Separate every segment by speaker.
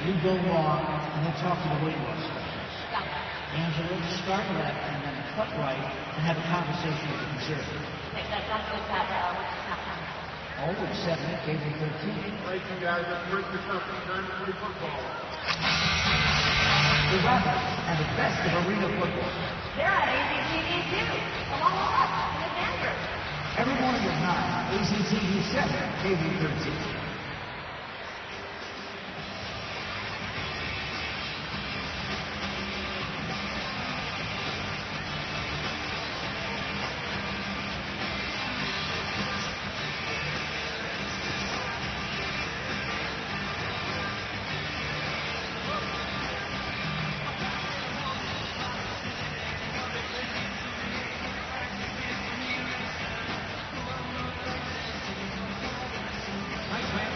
Speaker 1: You go long, and then talk to the weight loss specialist. Angela, start left, and then cut right, and have a conversation with the conservative.
Speaker 2: Okay, that's good, Pat. What's the top time?
Speaker 1: Always 7, gave me 13.
Speaker 3: Thank you, guys. That's great for something. Time to play football.
Speaker 1: The Rattlers and the best of arena football.
Speaker 2: They're at ACTV too, along with us and the Panthers.
Speaker 1: Every morning at 9, ACTV 7, gave me 13.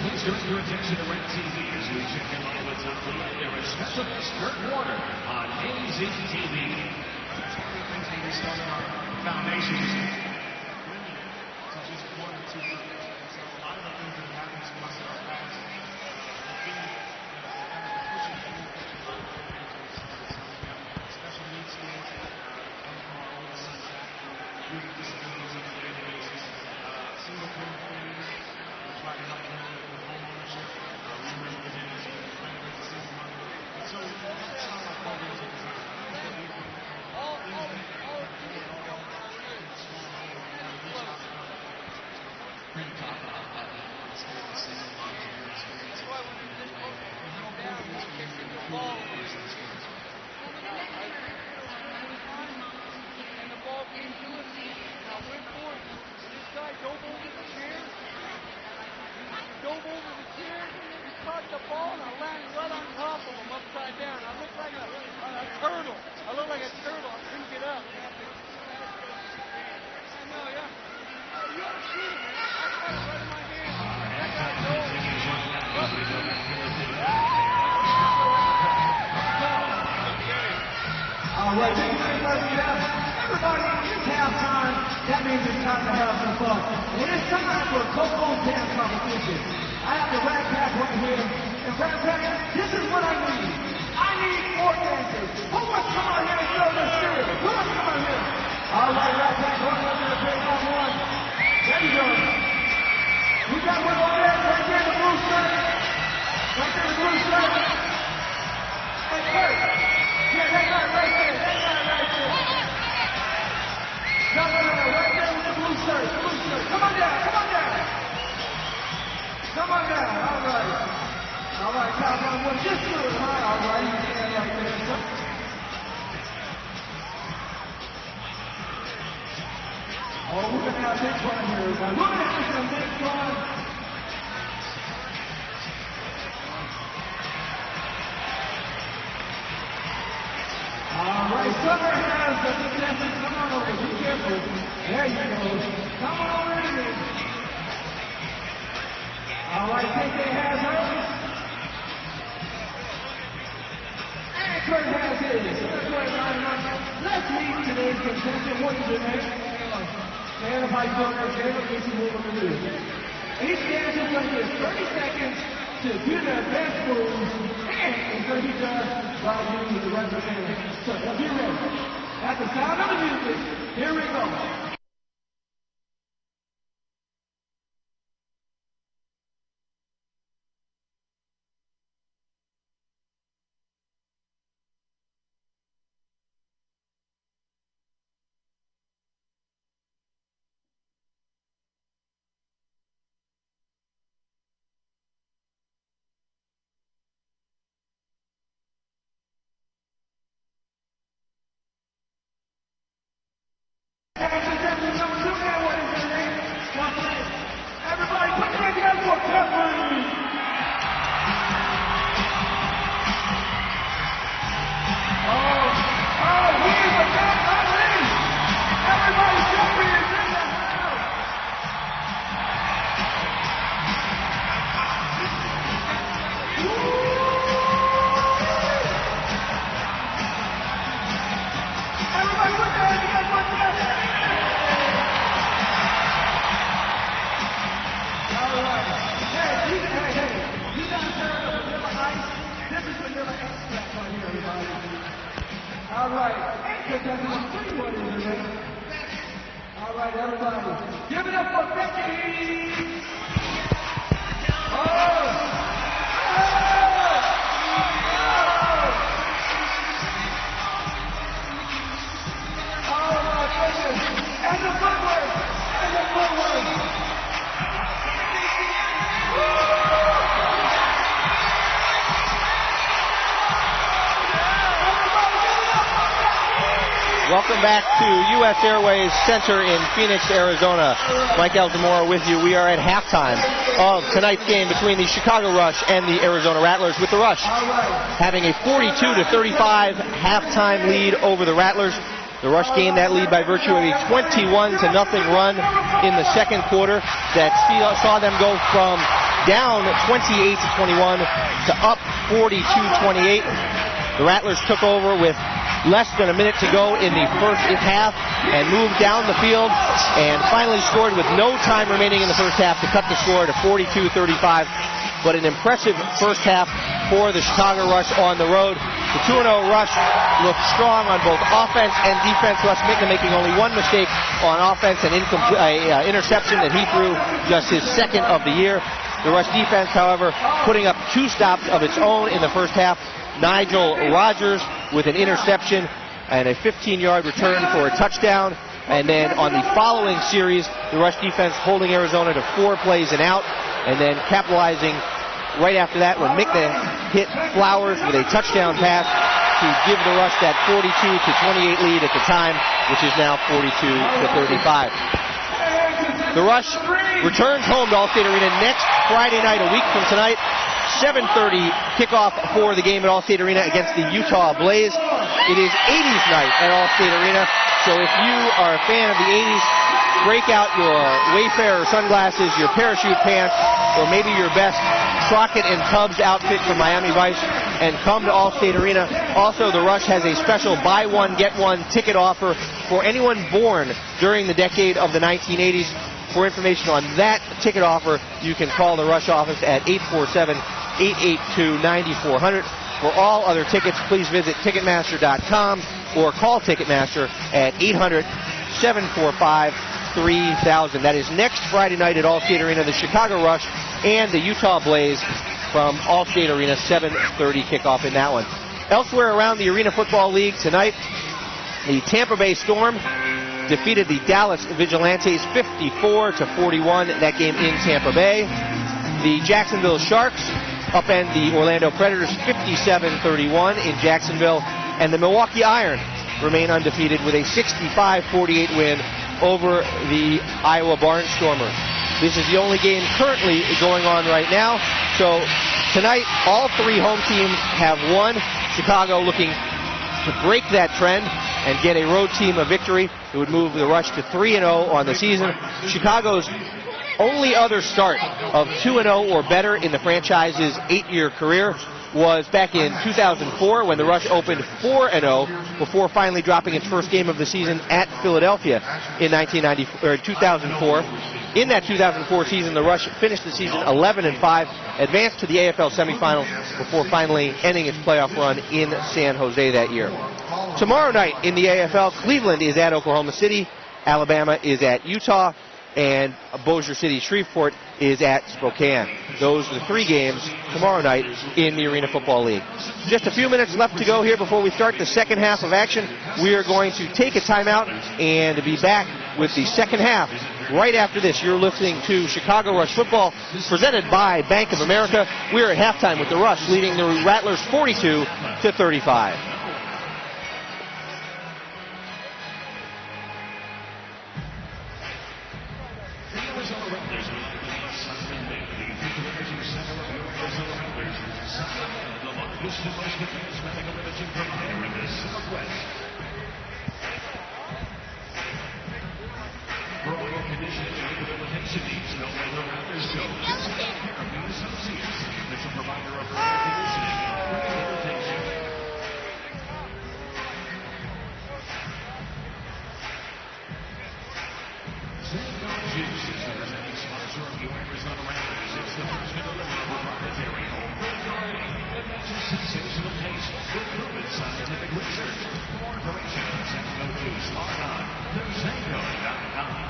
Speaker 4: Please direct your attention to Red TV as we check in on what's up tonight. There is specialist Kurt Warner on AZTV.
Speaker 5: That's one of the things when we started our foundation is limited to just 1 or 2 months. And so a lot of the things that have happened to us in our past have been kind of pushing through a lot of the programs we've started. So we have special needs schools, one of our oldest sons, Zach, with disabilities on a daily basis, single parent families. Try to help them with home ownership, rent forgiveness, rent season money. And so that's how our programs are designed. Things that can small way to reach out to them.
Speaker 6: Pretty talk about that. It's kind of the same long-term experience. And how important it is for you to improve the business first.
Speaker 7: And the ball came to us. Now went forward. This guy dove over the chair. Dove over the chair, he caught the ball, and I landed right on top of him, upside down. I looked like a turtle. I looked like a turtle. I couldn't get up. I know, yeah. You ought to see it, man. I caught it right in my hand. That guy dove.
Speaker 1: All right, thank you very much, Jeff. Everybody, it's halftime. That means it's time to have some fun. And it's time for a Coco dance competition. I have the Rat Pack right here. And Rat Pack, this is what I need. I need 4 dancers. Who wants to come out here and show their spirit? Who wants to come out here? All right, Rat Pack, running up there, play on 1. There you go. We got one over there, right there in the blue shirt. Right there in the blue shirt. Hey, Kurt. Yeah, that guy right there. That guy right there. No, right there with the blue shirt. Blue shirt. Come on down. Come on down. Come on down. All right. All right, Cowboy. Well, just do it, huh? All right. You stand right there. Oh, we're going to have big fun here, everybody. We're going to have some big fun. All right, Summer has the contestants. Come on over. Be careful. There you go. Come on over in here. All right, KK has hers. And Kurt has his. Let's meet today's contestant. What is your name? Everybody's doing their favorite. This is what we're going to do. Each dancer is going to get 30 seconds to do their best moves, and it's going to be done while doing with the rest of the band. So, let's get ready. At the sound of the music, here we go. Everybody put your hands together for Jeffrey! Oh, he is a man already! Everybody, Jeffrey is in the house! Everybody put your hands together for Jeffrey! All right. Hey, All right. All right, everybody. Give it up for Becky. And the footwork. And the footwork.
Speaker 8: Welcome back to U.S. Airways Center in Phoenix, Arizona. Mike Alzamora with you. We are at halftime of tonight's game between the Chicago Rush and the Arizona Rattlers, with the Rush having a 42-35 halftime lead over the Rattlers. The Rush gained that lead by virtue of a 21-0 run in the second quarter that saw them go from down 28-21 to up 42-28. The Rattlers took over with less than a minute to go in the first half and moved down the field and finally scored with no time remaining in the first half to cut the score to 42-35. But an impressive first half for the Chicago Rush on the road. The 2-0 Rush looked strong on both offense and defense. Rush making only one mistake on offense, an interception that he threw, just his second of the year. The Rush defense, however, putting up two stops of its own in the first half. Nigel Rogers with an interception and a 15-yard return for a touchdown. And then on the following series, the Rush defense holding Arizona to 4 plays and out, and then capitalizing right after that when Mickna hit Flowers with a touchdown pass to give the Rush that 42-28 lead at the time, which is now 42-35. The Rush returns home to Allstate Arena next Friday night, a week from tonight. 7:30 kickoff for the game at Allstate Arena against the Utah Blaze. It is 80s night at Allstate Arena, so if you are a fan of the 80s, break out your Wayfarer sunglasses, your parachute pants, or maybe your best Crockett and Tubbs outfit from Miami Vice, and come to Allstate Arena. Also, the Rush has a special buy one, get one ticket offer for anyone born during the decade of the 1980s. For information on that ticket offer, you can call the Rush office at 847-882-9400. For all other tickets, please visit Ticketmaster.com or call Ticketmaster at 800-745-3000. That is next Friday night at Allstate Arena, the Chicago Rush and the Utah Blaze from Allstate Arena, 7:30 kickoff in that one. Elsewhere around the Arena Football League tonight, the Tampa Bay Storm defeated the Dallas Vigilantes 54-41, that game in Tampa Bay. The Jacksonville Sharks upend the Orlando Predators 57-31 in Jacksonville, and the Milwaukee Iron remain undefeated with a 65-48 win over the Iowa Barnstormers. This is the only game currently going on right now, so tonight all 3 home teams have won. Chicago looking to break that trend and get a road team a victory. It would move the Rush to 3-0 on the season. Chicago's only other start of 2-0 or better in the franchise's 8-year career was back in 2004 when the Rush opened 4-0 before finally dropping its first game of the season at Philadelphia in 2004. In that 2004 season, the Rush finished the season 11-5, advanced to the AFL semifinals before finally ending its playoff run in San Jose that year. Tomorrow night in the AFL, Cleveland is at Oklahoma City, Alabama is at Utah, and Bossier City Shreveport is at Spokane. Those are the 3 games tomorrow night in the Arena Football League. Just a few minutes left to go here before we start the second half of action. We are going to take a timeout and be back with the second half right after this. You're listening to Chicago Rush Football presented by Bank of America. We're at halftime with the Rush leading the Rattlers 42-35.
Speaker 4: operations and go to SpartanDesango.com.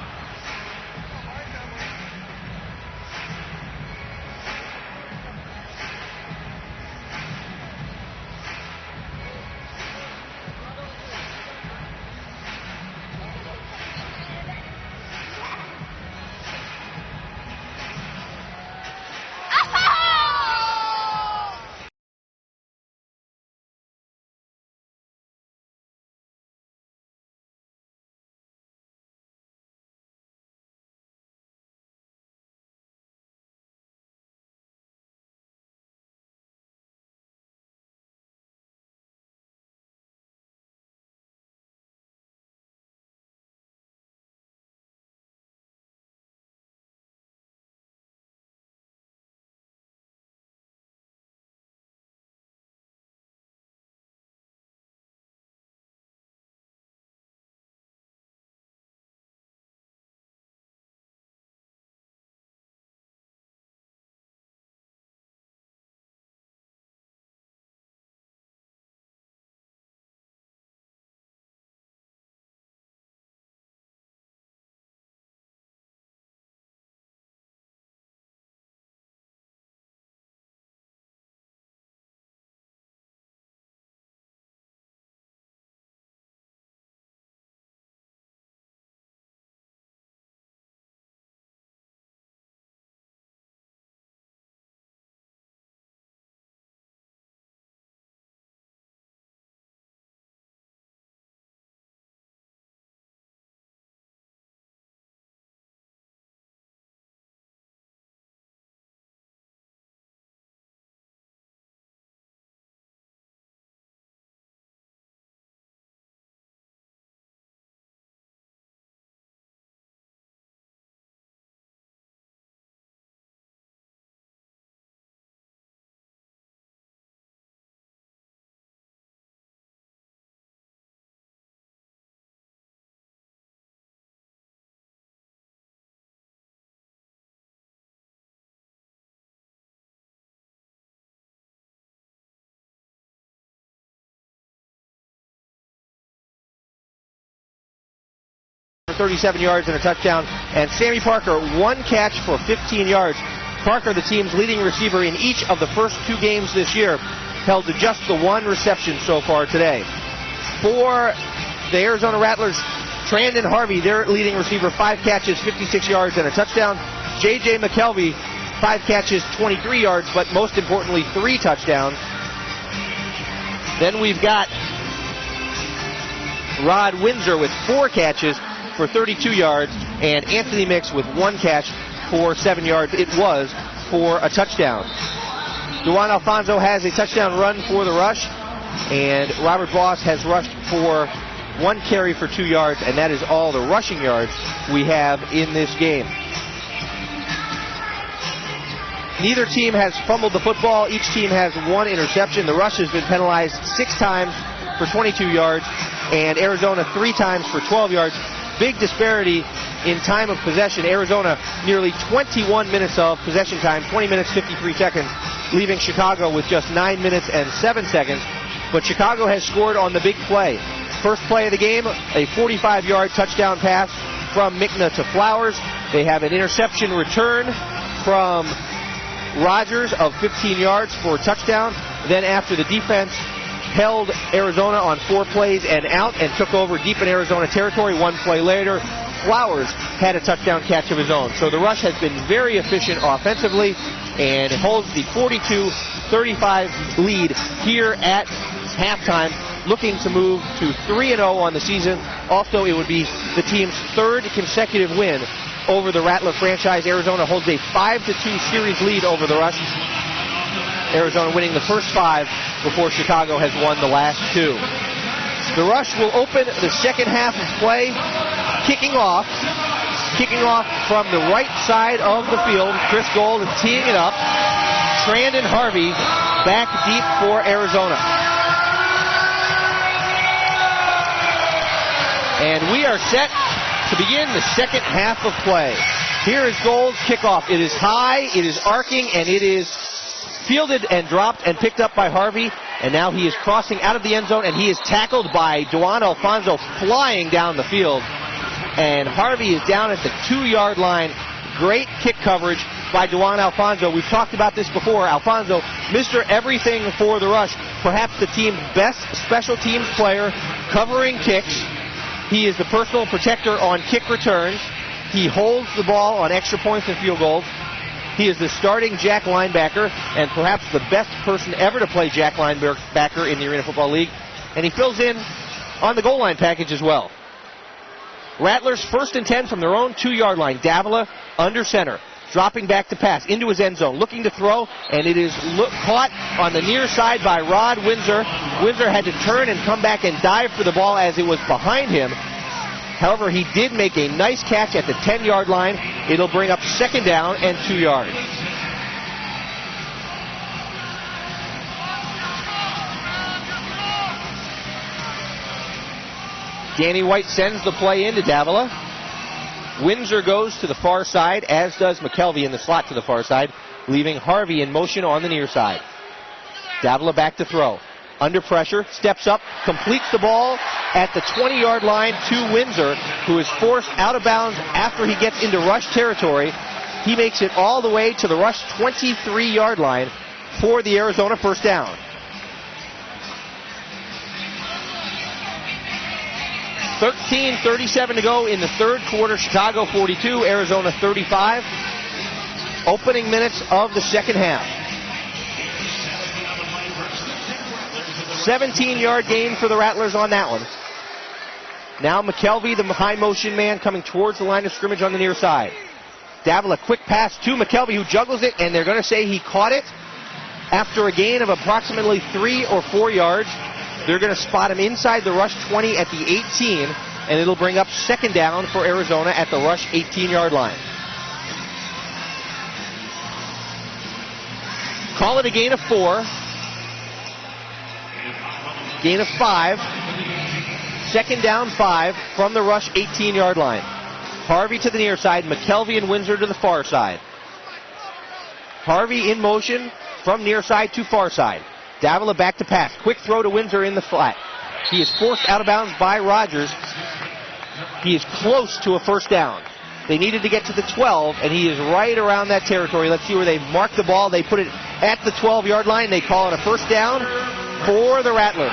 Speaker 8: For 37 yards and a touchdown, and Sammy Parker, one catch for 15 yards. Parker, the team's leading receiver in each of the first two games this year, held to just the one reception so far today. For the Arizona Rattlers, Trandon Harvey, their leading receiver, 5 catches, 56 yards and a touchdown. J.J. McKelvey, 5 catches, 23 yards, but most importantly, 3 touchdowns. Then we've got Rod Windsor with 4 catches for 32 yards, and Anthony Mix with 1 catch for 7 yards. It was for a touchdown. Duan Alfonso has a touchdown run for the rush, and Robert Boss has rushed for 1 carry for 2 yards, and that is all the rushing yards we have in this game. Neither team has fumbled the football. Each team has 1 interception. The rush has been penalized 6 times for 22 yards, and Arizona 3 times for 12 yards. Big disparity in time of possession. Arizona nearly 21 minutes of possession time, 20 minutes 53 seconds, leaving Chicago with just 9 minutes and 7 seconds. But Chicago has scored on the big play. First play of the game, a 45-yard touchdown pass from Mickna to Flowers. They have an interception return from Rogers of 15 yards for a touchdown. Then after the defense held Arizona on 4 plays and out and took over deep in Arizona territory, 1 play later, Flowers had a touchdown catch of his own. So the rush has been very efficient offensively and holds the 42-35 lead here at halftime, looking to move to 3-0 on the season. Also, it would be the team's 3rd consecutive win over the Rattler franchise. Arizona holds a 5-2 series lead over the rush. Arizona winning the first 5 before Chicago has won the last 2. The rush will open the second half of play, kicking off from the right side of the field. Chris Gold is teeing it up. Trandon Harvey back deep for Arizona. And we are set to begin the second half of play. Here is Gold's kickoff. It is high, it is arcing, and it is fielded and dropped and picked up by Harvey And now he is crossing out of the end zone, and he is tackled by Duan Alfonso flying down the field. And Harvey is down at the 2-yard line. Great kick coverage by Duan Alfonso. We've talked about this before. Alfonso, Mr. Everything for the Rush. Perhaps the team's best special teams player covering kicks. He is the personal protector on kick returns. He holds the ball on extra points and field goals. He is the starting jack linebacker and perhaps the best person ever to play jack linebacker in the Arena Football League. And he fills in on the goal line package as well. Rattlers 1st and 10 from their own 2-yard line. Davila under center, dropping back to pass into his end zone, looking to throw, and it is caught on the near side by Rod Windsor. Windsor had to turn and come back and dive for the ball as it was behind him. However, he did make a nice catch at the 10-yard line. It'll bring up 2nd down and 2 yards. Danny White sends the play into Davila. Windsor goes to the far side, as does McKelvey in the slot to the far side, leaving Harvey in motion on the near side. Davila back to throw. Under pressure, steps up, completes the ball at the 20-yard line to Windsor, who is forced out of bounds after he gets into rush territory. He makes it all the way to the rush 23-yard line for the Arizona 1st down. .37 to go in the 3rd quarter. Chicago 42, Arizona 35. Opening minutes of the 2nd half. 17-yard gain for the Rattlers on that one. Now McKelvey, the high motion man, coming towards the line of scrimmage on the near side. Davila, quick pass to McKelvey, who juggles it, and they're going to say he caught it after a gain of approximately 3 or 4 yards. They're going to spot him inside the rush 20 at the 18, and it'll bring up 2nd down for Arizona at the rush 18-yard line. Call it a gain of 4. Gain of 5. 2nd down 5 from the rush 18-yard line. Harvey to the near side, McKelvey and Windsor to the far side. Harvey in motion from near side to far side. Davila back to pass. Quick throw to Windsor in the flat. He is forced out of bounds by Rogers. He is close to a 1st down. They needed to get to the 12, and he is right around that territory. Let's see where they mark the ball. They put it at the 12-yard line. They call it a 1st down for the Rattlers.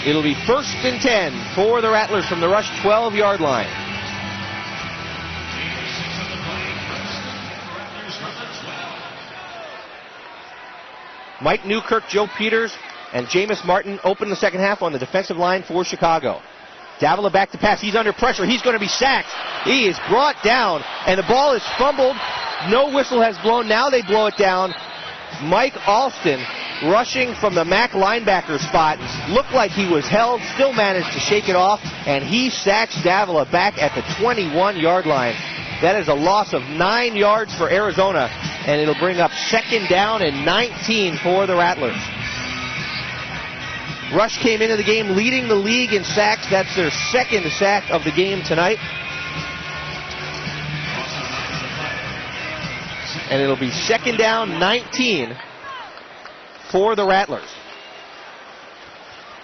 Speaker 8: It'll be 1st and 10 for the Rattlers from the rush 12-yard line. Mike Newkirk, Joe Peters, and Jameis Martin open the 2nd half on the defensive line for Chicago. Davila back to pass. He's under pressure. He's going to be sacked. He is brought down, and the ball is fumbled. No whistle has blown. Now they blow it down. Mike Alston, rushing from the MAC linebacker spot, looked like he was held, still managed to shake it off, and he sacks Davila back at the 21-yard line. That is a loss of 9 yards for Arizona, and it'll bring up 2nd down and 19 for the Rattlers. Rush came into the game leading the league in sacks. That's their 2nd sack of the game tonight. And it'll be 2nd down, 19 for the Rattlers.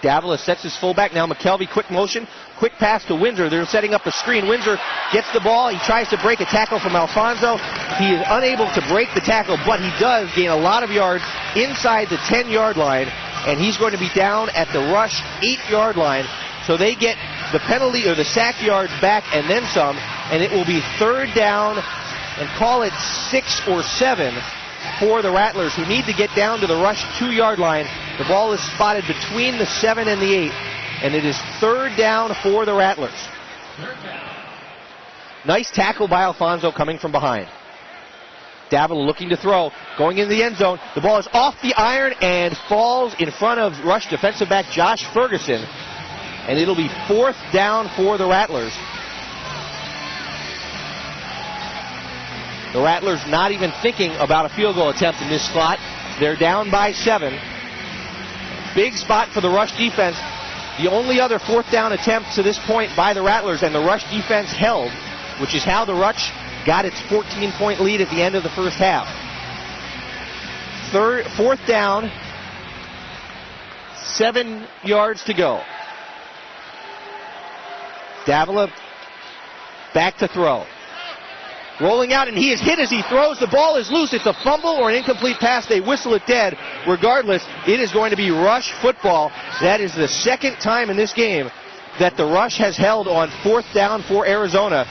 Speaker 8: Davila sets his fullback. Now McKelvey, quick motion. Quick pass to Windsor. They're setting up a screen. Windsor gets the ball. He tries to break a tackle from Alfonso. He is unable to break the tackle, but he does gain a lot of yards inside the 10-yard line, and he's going to be down at the rush 8-yard line. So they get the penalty or the sack yards back and then some, and it will be 3rd down and call it 6 or 7 for the Rattlers, who need to get down to the rush 2-yard line. The ball is spotted between the 7 and the 8, and it is 3rd down for the Rattlers. Nice tackle by Alfonso coming from behind. Davila looking to throw, going into the end zone. The ball is off the iron and falls in front of rush defensive back Josh Ferguson, and it'll be 4th down for the Rattlers. The Rattlers not even thinking about a field goal attempt in this spot. They're down by 7. Big spot for the rush defense. The only other 4th down attempt to this point by the Rattlers, and the rush defense held, which is how the rush got its 14-point lead at the end of the first half. Fourth down, 7 yards to go. Davila back to throw. Rolling out, and he is hit as he throws. The ball is loose. It's a fumble or an incomplete pass. They whistle it dead. Regardless, it is going to be Rush football. That is the second time in this game that the Rush has held on fourth down for Arizona.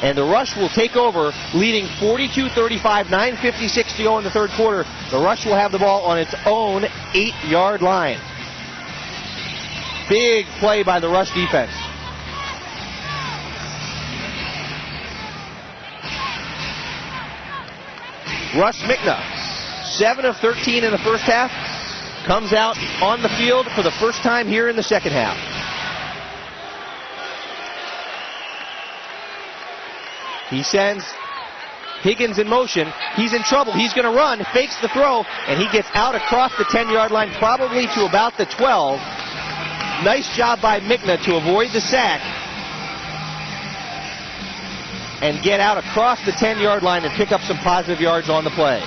Speaker 8: And the Rush will take over, leading 42-35, 9:56 to go in the third quarter. The Rush will have the ball on its own 8-yard line. Big play by the Rush defense. Russ Mickna, 7 of 13 in the first half, comes out on the field for the first time here in the second half. He sends Higgins in motion. He's in trouble. He's going to run, fakes the throw, and he gets out across the 10-yard line, probably to about the 12. Nice job by Mickna to avoid the sack and get out across the 10-yard line and pick up some positive yards on the play.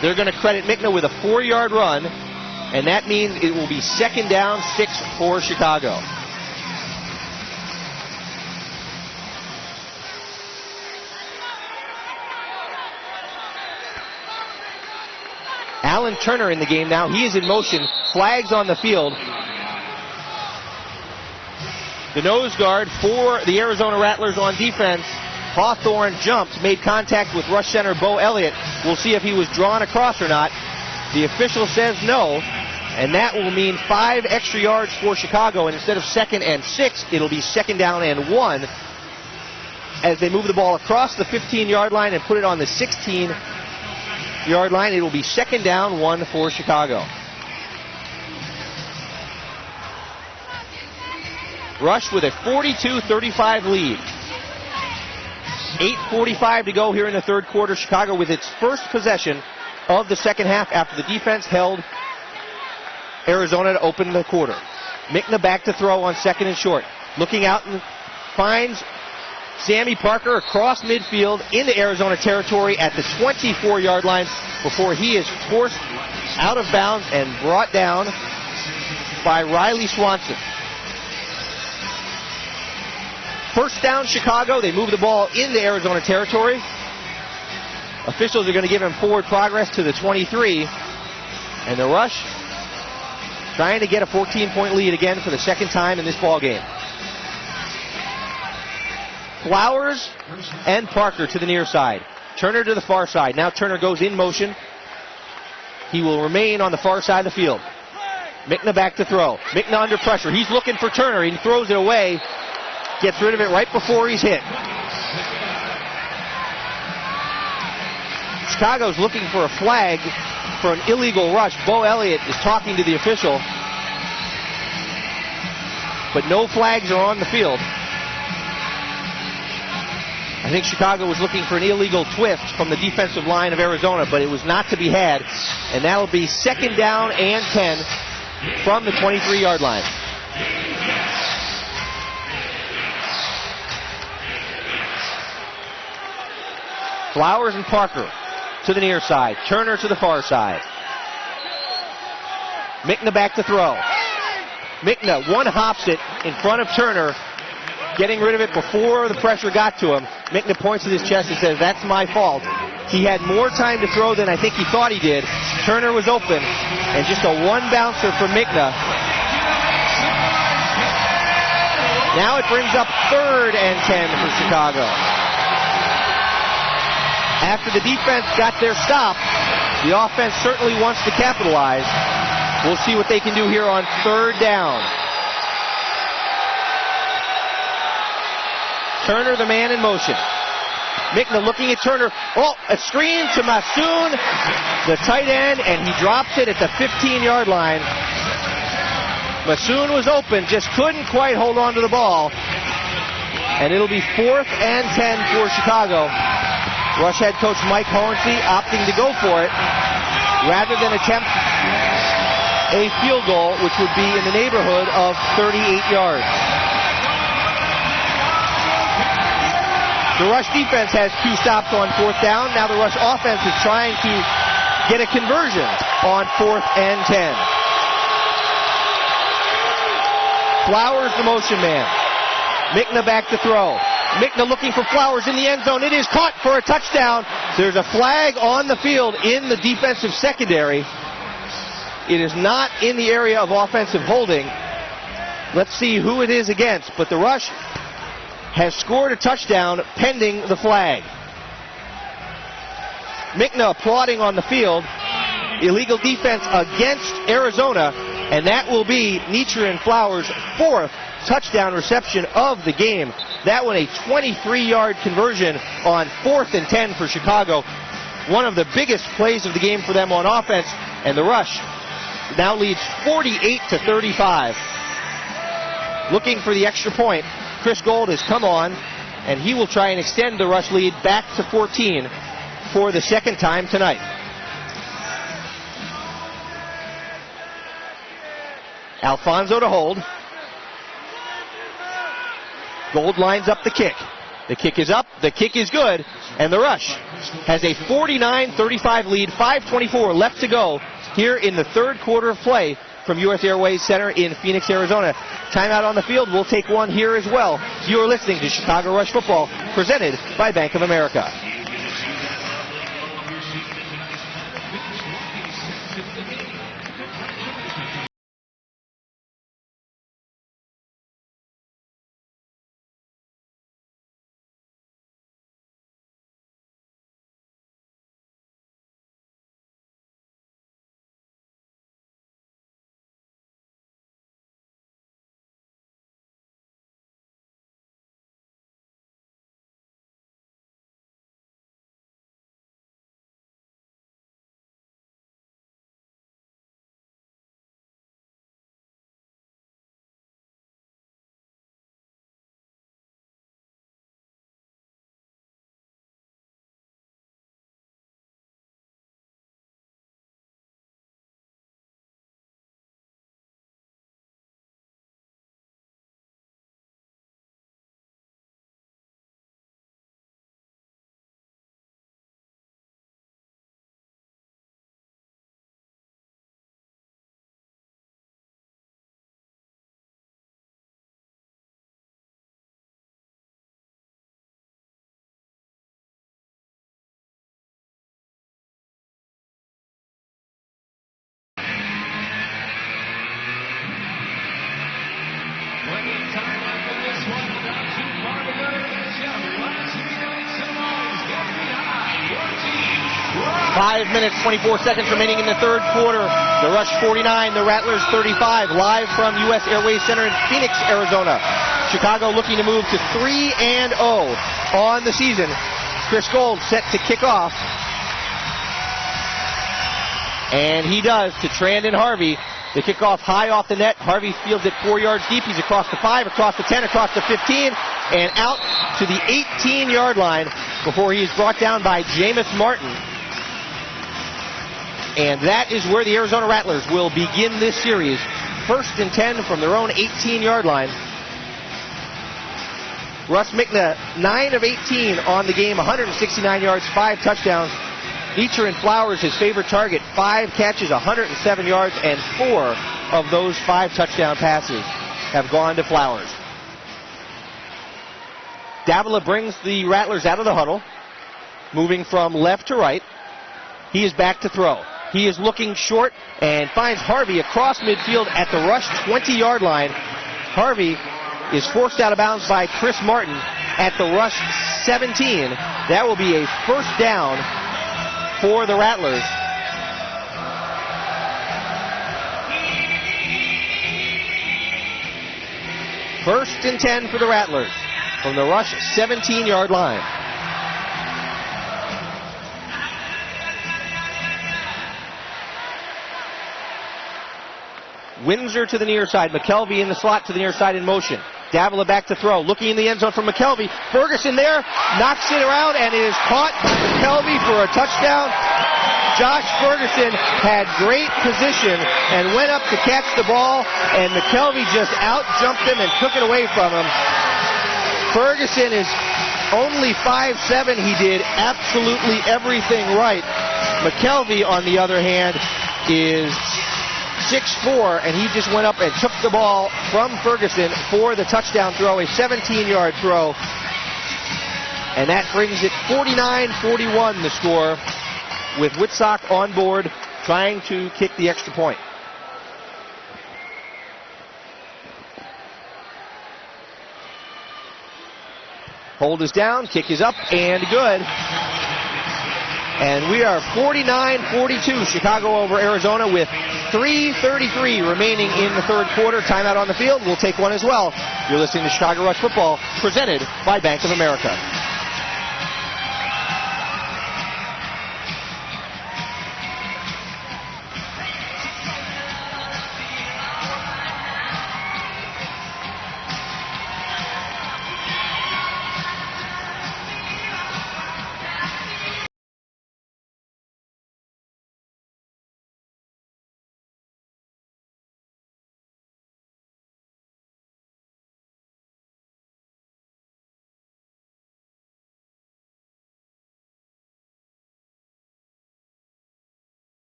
Speaker 8: They're going to credit Mickna with a 4-yard run, and that means it will be second down, 6 for Chicago. Alan Turner in the game now. He is in motion. Flags on the field. The nose guard for the Arizona Rattlers on defense, Hawthorne, jumped, made contact with rush center Bo Elliott. We'll see if he was drawn across or not. The official says no, and that will mean 5 extra yards for Chicago. And instead of 2nd and 6, it'll be 2nd down and 1 as they move the ball across the 15-yard line and put it on the 16-yard line. It will be 2nd down, 1 for Chicago. Rush with a 42-35 lead. 8:45 to go here in the third quarter. Chicago with its first possession of the second half after the defense held Arizona to open the quarter. Mickna back to throw on 2nd and short. Looking out and finds Sammy Parker across midfield into Arizona territory at the 24-yard line before he is forced out of bounds and brought down by Riley Swanson. First down, Chicago. They move the ball into Arizona territory. Officials are going to give him forward progress to the 23. And the Rush trying to get a 14-point lead again for the second time in this ball game. Flowers and Parker to the near side. Turner to the far side. Now Turner goes in motion. He will remain on the far side of the field. Mickna back to throw. Mickna under pressure. He's looking for Turner. He throws it away. Gets rid of it right before he's hit. Chicago's looking for a flag for an illegal rush. Bo Elliott is talking to the official, but no flags are on the field. I think Chicago was looking for an illegal twist from the defensive line of Arizona, but it was not to be had, and that'll be 2nd down and 10 from the 23-yard line. Flowers and Parker to the near side. Turner to the far side. Mickna back to throw. Mickna one-hops it in front of Turner, getting rid of it before the pressure got to him. Mickna points to his chest and says, "That's my fault." He had more time to throw than I think he thought he did. Turner was open, and just a one-bouncer for Mickna. Now it brings up 3rd and 10 for Chicago. After the defense got their stop, the offense certainly wants to capitalize. We'll see what they can do here on 3rd down. Turner, the man in motion. Mickna looking at Turner. Oh, a screen to Masoon, the tight end, and he drops it at the 15-yard line. Masoon was open, just couldn't quite hold on to the ball. And it'll be 4th and 10 for Chicago. Rush head coach Mike Hohensee opting to go for it rather than attempt a field goal, which would be in the neighborhood of 38 yards. The Rush defense has 2 stops on 4th down. Now the Rush offense is trying to get a conversion on 4th and 10. Flowers, the motion man. Mickna back to throw. Mickna looking for Flowers in the end zone. It is caught for a touchdown. There's a flag on the field in the defensive secondary. It is not in the area of offensive holding. Let's see who it is against. But the Rush has scored a touchdown pending the flag. Mickna applauding on the field. Illegal defense against Arizona. And that will be Nietzsche and Flowers' 4th touchdown reception of the game. That one a 23-yard conversion on 4th and 10 for Chicago. One of the biggest plays of the game for them on offense. And the Rush now leads 48-35. Looking for the extra point. Chris Gold has come on, and he will try and extend the Rush lead back to 14 for the 2nd time tonight. Alfonso to hold. Gold lines up the kick. The kick is up, the kick is good, and the Rush has a 49-35 lead, 5:24 left to go here in the 3rd quarter of play from U.S. Airways Center in Phoenix, Arizona. Timeout on the field. We'll take one here as well. You are listening to Chicago Rush Football, presented by Bank of America. 5 minutes, 24 seconds remaining in the 3rd quarter. The Rush 49, the Rattlers 35, live from U.S. Airways Center in Phoenix, Arizona. Chicago looking to move to 3-0 on the season. Chris Gold set to kick off. And he does to Trandon Harvey. The kickoff high off the net. Harvey fields it 4 yards deep. He's across the 5, across the 10, across the 15, and out to the 18-yard line before he is brought down by Jameis Martin. And that is where the Arizona Rattlers will begin this series. 1st and 10 from their own 18-yard line. Russ Mickna, 9 of 18 on the game, 169 yards, 5 touchdowns. Nietzsche and Flowers, his favorite target, 5 catches, 107 yards, and 4 of those 5 touchdown passes have gone to Flowers. Davila brings the Rattlers out of the huddle, moving from left to right. He is back to throw. He is looking short and finds Harvey across midfield at the Rush 20-yard line. Harvey is forced out of bounds by Chris Martin at the Rush 17. That will be a 1st down for the Rattlers. First and 10 for the Rattlers from the Rush 17-yard line. Windsor to the near side. McKelvey in the slot to the near side in motion. Davila back to throw. Looking in the end zone for McKelvey. Ferguson there. Knocks it around and it is caught by McKelvey for a touchdown. Josh Ferguson had great position and went up to catch the ball, and McKelvey just out-jumped him and took it away from him. Ferguson is only 5'7", he did absolutely everything right. McKelvey, on the other hand, is 6'4", and he just went up and took the ball from Ferguson for the touchdown throw, a 17-yard throw. And that brings it 49-41, the score, with Whitsock on board trying to kick the extra point. Hold is down, kick is up, and good. And we are 49-42, Chicago over Arizona with 3:33 remaining in the third quarter. Timeout on the field. We'll take one as well. You're listening to Chicago Rush Football, presented by Bank of America.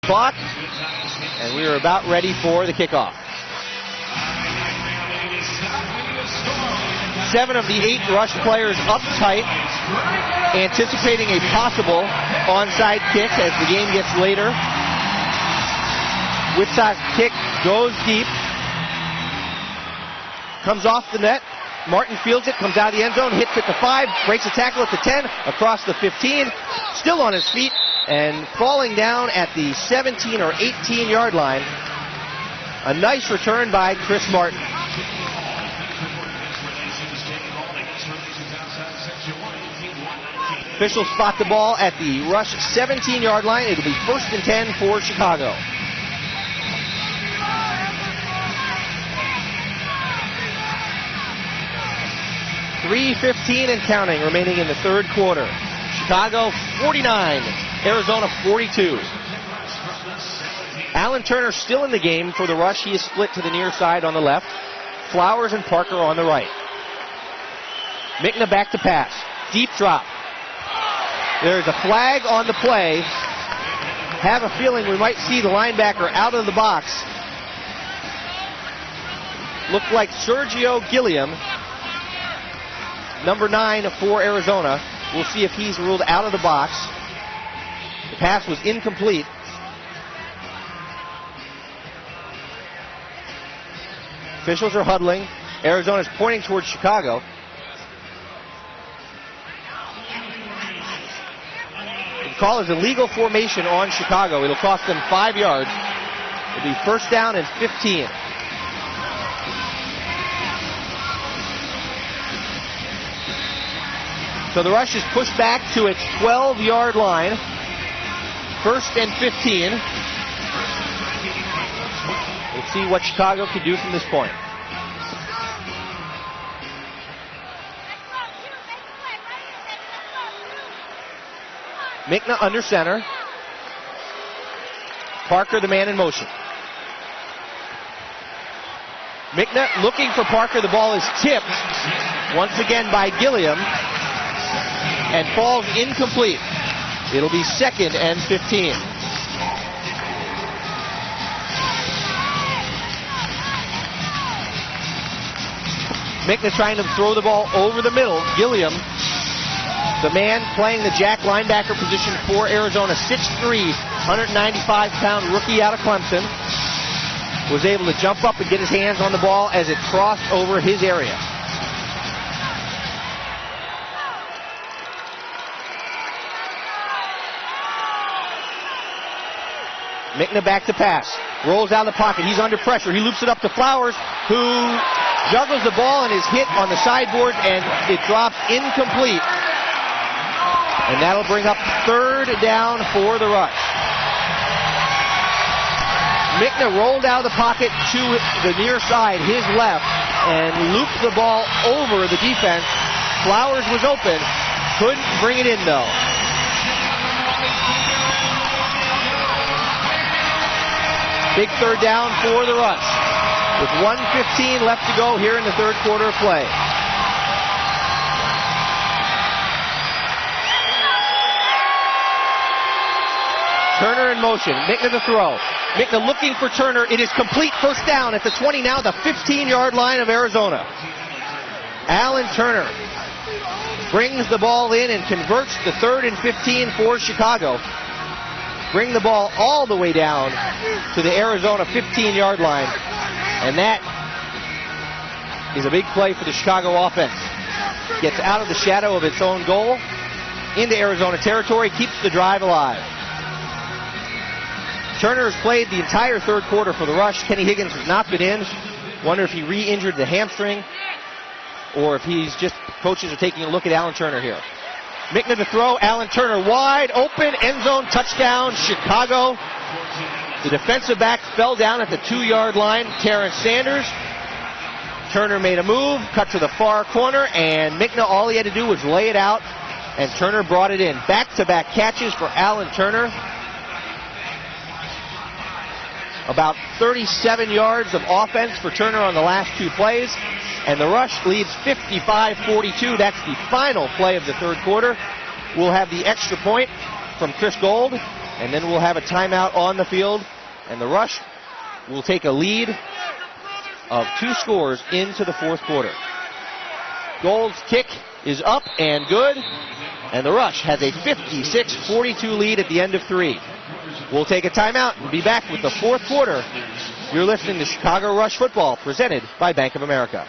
Speaker 8: Clock, and we are about ready for the kickoff. 7 of the 8 Rush players uptight, anticipating a possible onside kick as the game gets later. Whitsock's kick goes deep, comes off the net. Martin fields it, comes out of the end zone, hits at the 5, breaks a tackle at the 10, across the 15, still on his feet, and falling down at the 17 or 18-yard line. A nice return by Chris Martin. Officials spot the ball at the Rush 17-yard line. It'll be 1st and 10 for Chicago. .3:15 and counting remaining in the third quarter. Chicago 49, Arizona 42. Alan Turner still in the game for the Rush. He is split to the near side on the left. Flowers and Parker on the right. Mickna back to pass. Deep drop. There's a flag on the play. Have a feeling we might see the linebacker out of the box. Looked like Sergio Gilliam, number 9 for Arizona. We'll see if he's ruled out of the box. The pass was incomplete. Officials are huddling. Arizona's pointing towards Chicago. The call is illegal formation on Chicago. It'll cost them 5 yards. It'll be 1st down and 15. So the Rush is pushed back to its 12-yard line. 1st and 15. We'll see what Chicago can do from this point. Mickna under center. Parker the man in motion. Mickna looking for Parker. The ball is tipped once again by Gilliam and falls incomplete. It'll be 2nd and 15. Mickna trying to throw the ball over the middle. Gilliam, the man playing the jack linebacker position for Arizona, 6'3", 195-pound rookie out of Clemson, was able to jump up and get his hands on the ball as it crossed over his area. Mickna back to pass. Rolls out of the pocket. He's under pressure. He loops it up to Flowers, who juggles the ball and is hit on the sideboard, and it drops incomplete. And that'll bring up 3rd down for the Rush. Mickna rolled out of the pocket to the near side, his left, and looped the ball over the defense. Flowers was open. Couldn't bring it in, though. Big 3rd down for the Rush, with 1:15 left to go here in the 3rd quarter of play. Turner in motion. Mickna to throw. Mickna looking for Turner. It is complete. 1st down at the 20 now, the 15-yard line of Arizona. Alan Turner brings the ball in and converts the 3rd and 15 for Chicago. Bring the ball all the way down to the Arizona 15-yard line. And that is a big play for the Chicago offense. Gets out of the shadow of its own goal into Arizona territory, keeps the drive alive. Turner has played the entire 3rd quarter for the Rush. Kenny Higgins has not been in. Wonder if he re-injured the hamstring or if he's just, coaches are taking a look at Alan Turner here. Mickna to throw. Alan Turner wide open. End zone touchdown, Chicago. The defensive back fell down at the 2-yard line. Terrence Sanders. Turner made a move, cut to the far corner, and Mickna, all he had to do was lay it out, and Turner brought it in. Back-to-back catches for Alan Turner. About 37 yards of offense for Turner on the last 2 plays. And the Rush leads 55-42. That's the final play of the 3rd quarter. We'll have the extra point from Chris Gold, and then we'll have a timeout on the field. And the Rush will take a lead of 2 scores into the 4th quarter. Gold's kick is up and good. And the Rush has a 56-42 lead at the end of 3. We'll take a timeout and be back with the 4th quarter. You're listening to Chicago Rush Football, presented by Bank of America.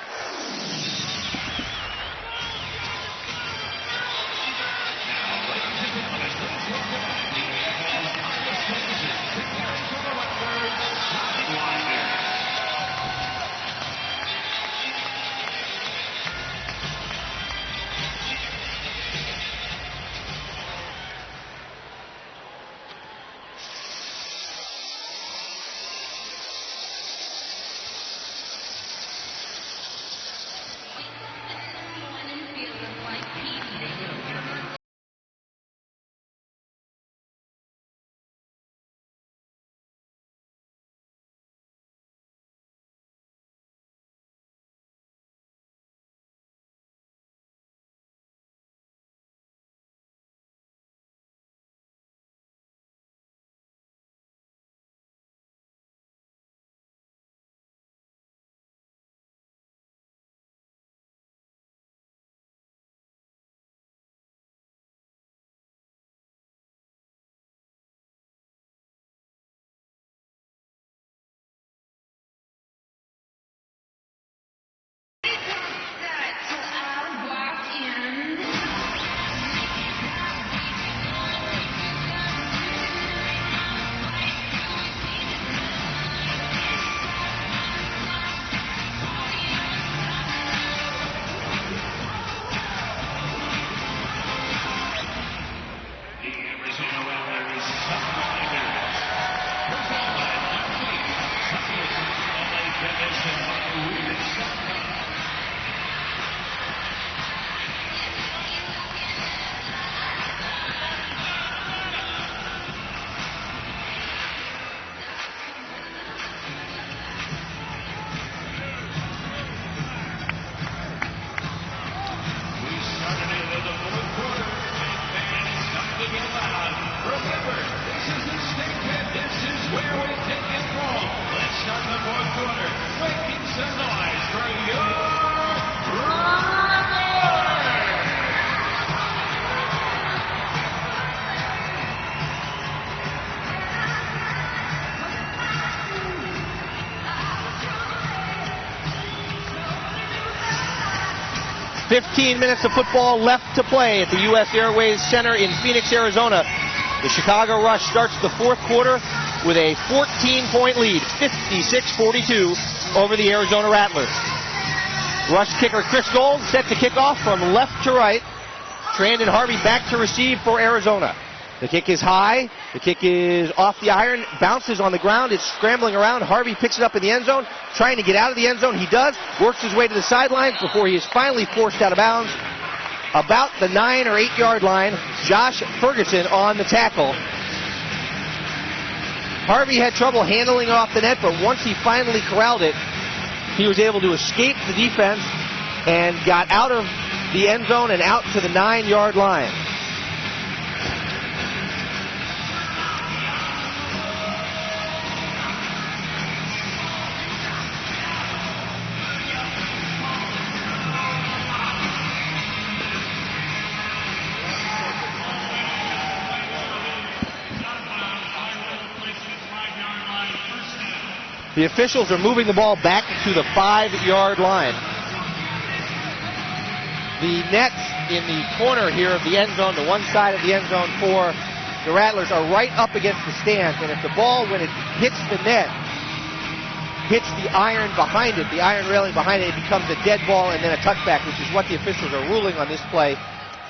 Speaker 8: 15 minutes of football left to play at the U.S. Airways Center in Phoenix, Arizona. The Chicago Rush starts the fourth quarter with a 14-point lead, 56-42 over the Arizona Rattlers. Rush kicker Chris Gold set to kick off from left to right. Trandon Harvey back to receive for Arizona. The kick is high. The kick is off the iron, bounces on the ground. It's scrambling around. Harvey picks it up in the end zone, trying to get out of the end zone. He does, works his way to the sidelines before he is finally forced out of bounds. About the 9 or 8 yard line, Josh Ferguson on the tackle. Harvey had trouble handling off the net, but once he finally corralled it, he was able to escape the defense and got out of the end zone and out to the 9 yard line. The officials are moving the ball back to the 5 yard line. The nets in the corner here of the end zone, the one side of the end zone for the Rattlers, are right up against the stands. And if the ball, when it hits the net, hits the iron behind it, the iron railing behind it, it becomes a dead ball and then a touchback, which is what the officials are ruling on this play.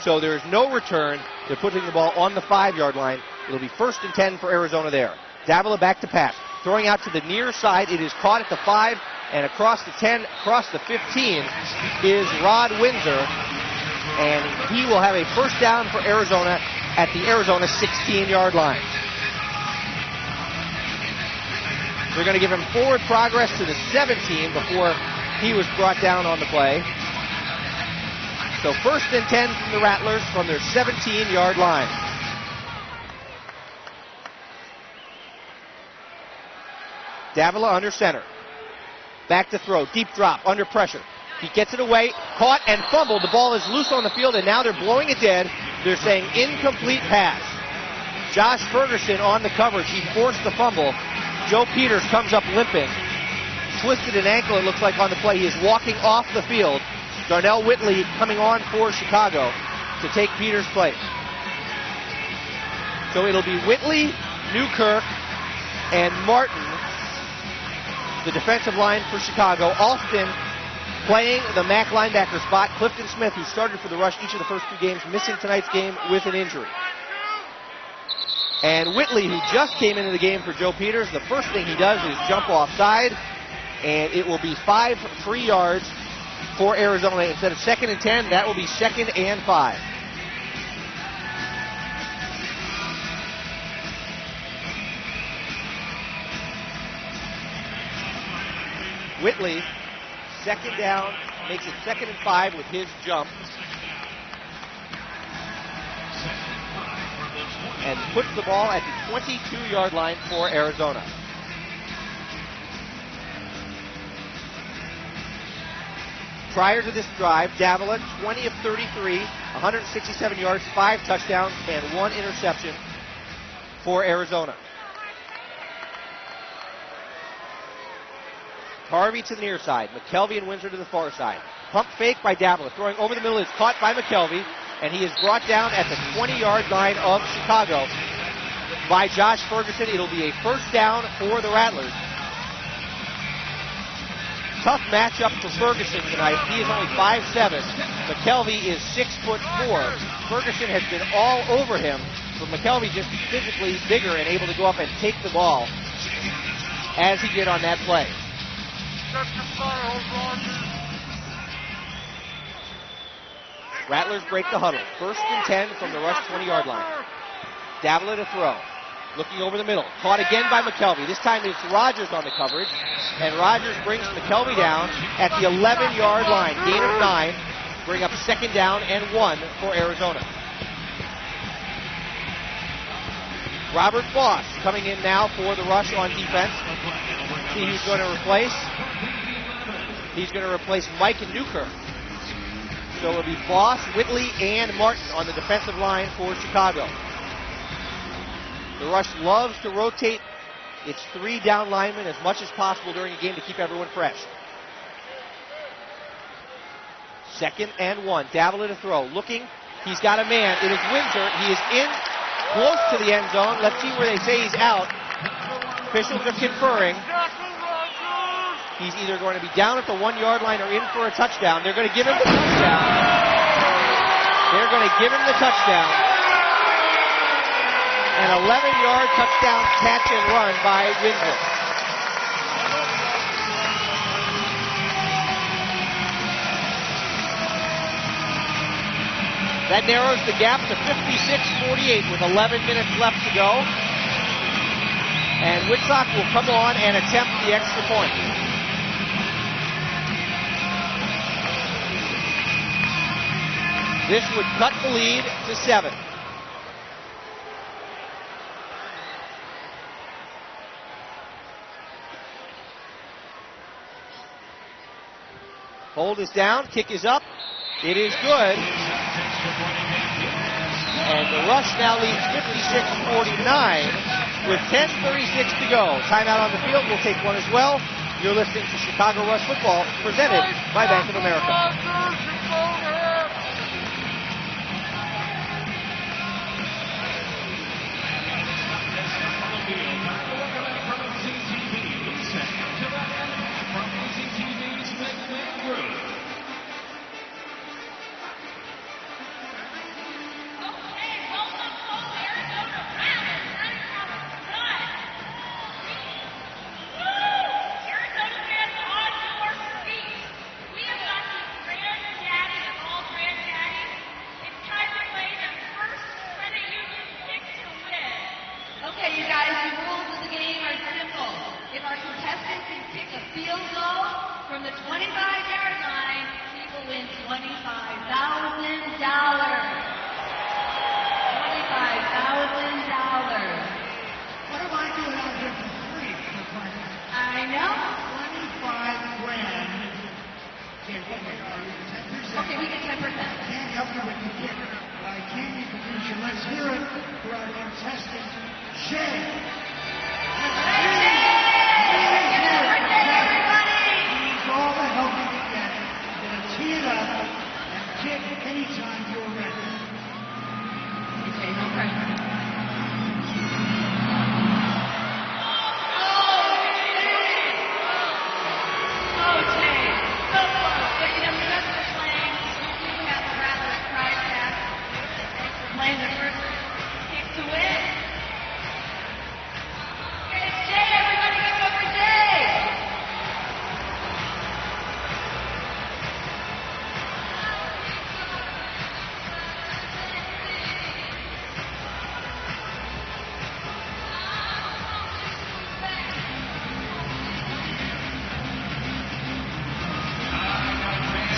Speaker 8: So there is no return. They're putting the ball on the 5 yard line. It'll be 1st and 10 for Arizona there. Davila back to pass. Throwing out to the near side. It is caught at the 5 and across the 10, across the 15 is Rod Windsor. And he will have a first down for Arizona at the Arizona 16 yard line. They're going to give him forward progress to the 17 before he was brought down on the play. So 1st and 10 from the Rattlers from their 17 yard line. Davila under center. Back to throw. Deep drop. Under pressure. He gets it away. Caught and fumbled. The ball is loose on the field, and now they're blowing it dead. They're saying incomplete pass. Josh Ferguson on the coverage. He forced the fumble. Joe Peters comes up limping. Twisted an ankle, it looks like, on the play. He is walking off the field. Darnell Whitley coming on for Chicago to take Peters' place. So it'll be Whitley, Newkirk, and Martin, the defensive line for Chicago. Alston playing the MAC linebacker spot. Clifton Smith, who started for the Rush each of the first 2 games, missing tonight's game with an injury. And Whitley, who just came into the game for Joe Peters, the first thing he does is jump offside, and it will be 5 free yards for Arizona. Instead of 2nd and 10, that will be 2nd and 5. Whitley, 2nd down, makes it 2nd and 5 with his jump. And puts the ball at the 22 yard line for Arizona. Prior to this drive, Davila, 20 of 33, 167 yards, 5 touchdowns, and 1 interception for Arizona. Harvey to the near side. McKelvey and Windsor to the far side. Pump fake by Davila. Throwing over the middle is caught by McKelvey, and he is brought down at the 20 yard line of Chicago by Josh Ferguson. It'll be a first down for the Rattlers. Tough matchup for Ferguson tonight. He is only 5'7". McKelvey is 6'4". Ferguson has been all over him, but McKelvey just physically bigger and able to go up and take the ball as he did on that play. Rattlers break the huddle. 1st and 10 from the Rush 20 yard line. Davila to throw. Looking over the middle. Caught again by McKelvey. This time it's Rogers on the coverage. And Rogers brings McKelvey down at the 11 yard line. Gain of 9. Bring up 2nd down and 1 for Arizona. Robert Foss coming in now for the Rush on defense. See who's going to replace. He's going to replace Mike and Newkirk. So it'll be Foss, Whitley, and Martin on the defensive line for Chicago. The Rush loves to rotate its 3 down linemen as much as possible during a game to keep everyone fresh. 2nd and 1. Davila to throw. Looking. He's got a man. It is Windsor. He is in close to the end zone. Let's see where they say he's out. Officials are conferring. He's either going to be down at the 1-yard line or in for a touchdown. They're going to give him the touchdown. They're going to give him the touchdown. An 11-yard touchdown catch and run by Windsor. That narrows the gap to 56-48 with 11 minutes left to go. And Whitsock will come on and attempt the extra point. This would cut the lead to 7. Hold is down, kick is up. It is good. And the Rush now leads 56-49 with 10:36 to go. Timeout on the field. We'll take one as well. You're listening to Chicago Rush Football, presented by Bank of America.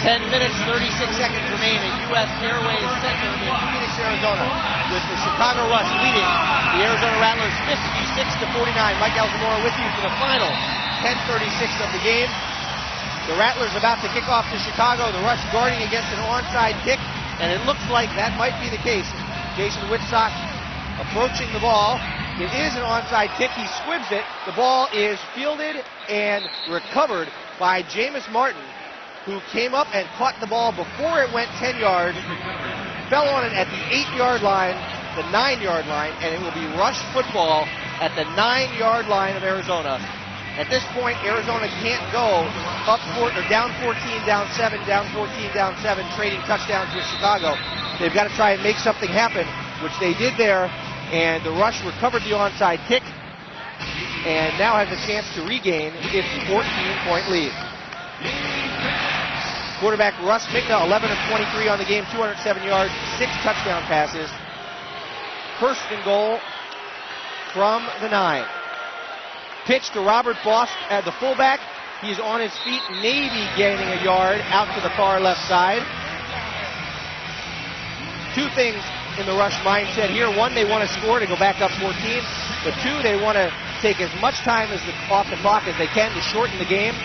Speaker 8: Minutes, 36 seconds remain at U.S. Airways Center in Phoenix, Arizona, with the Chicago Rush leading the Arizona Rattlers 56-49. Mike Alzamora with you for the final 10:36 of the game. The Rattlers about to kick off to Chicago. The Rush guarding against an onside kick, and it looks like that might be the case. Jason Whitsock approaching the ball. It is an onside kick. He squibs it. The ball is fielded and recovered by Jameis Martin, who came up and caught the ball before it went 10 yards, fell on it at the 8-yard line, the 9-yard line, and it will be Rush football at the 9-yard line of Arizona. At this point, Arizona can't go up down 14, down 7, down 14, down 7, trading touchdowns with Chicago. They've got to try and make something happen, which they did there, and the Rush recovered the onside kick and now has a chance to regain its 14-point lead. Quarterback Russ Migna, 11 of 23 on the game, 207 yards, 6 touchdown passes. First and goal from the 9. Pitch to Robert Boss at the fullback. He's on his feet, maybe gaining a yard out to the far left side. Two things in the Rush mindset here. One, they want to score to go back up 14. But two, they want to take as much time off the clock as they can to shorten the game.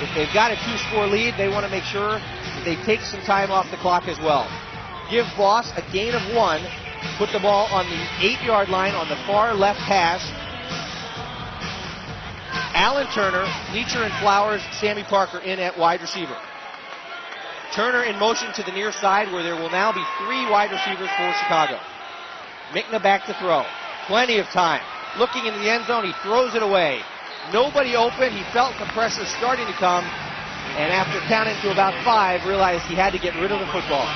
Speaker 8: If they've got a 2-score lead, they want to make sure that they take some time off the clock as well. Give Voss a gain of 1. Put the ball on the 8-yard line on the far left hash. Alan Turner, Leacher and Flowers, Sammy Parker in at wide receiver. Turner in motion to the near side where there will now be 3 wide receivers for Chicago. Mickna back to throw. Plenty of time. Looking into the end zone, he throws it away. Nobody open. He felt the pressure starting to come, and after counting to about 5, realized he had to get rid of the football.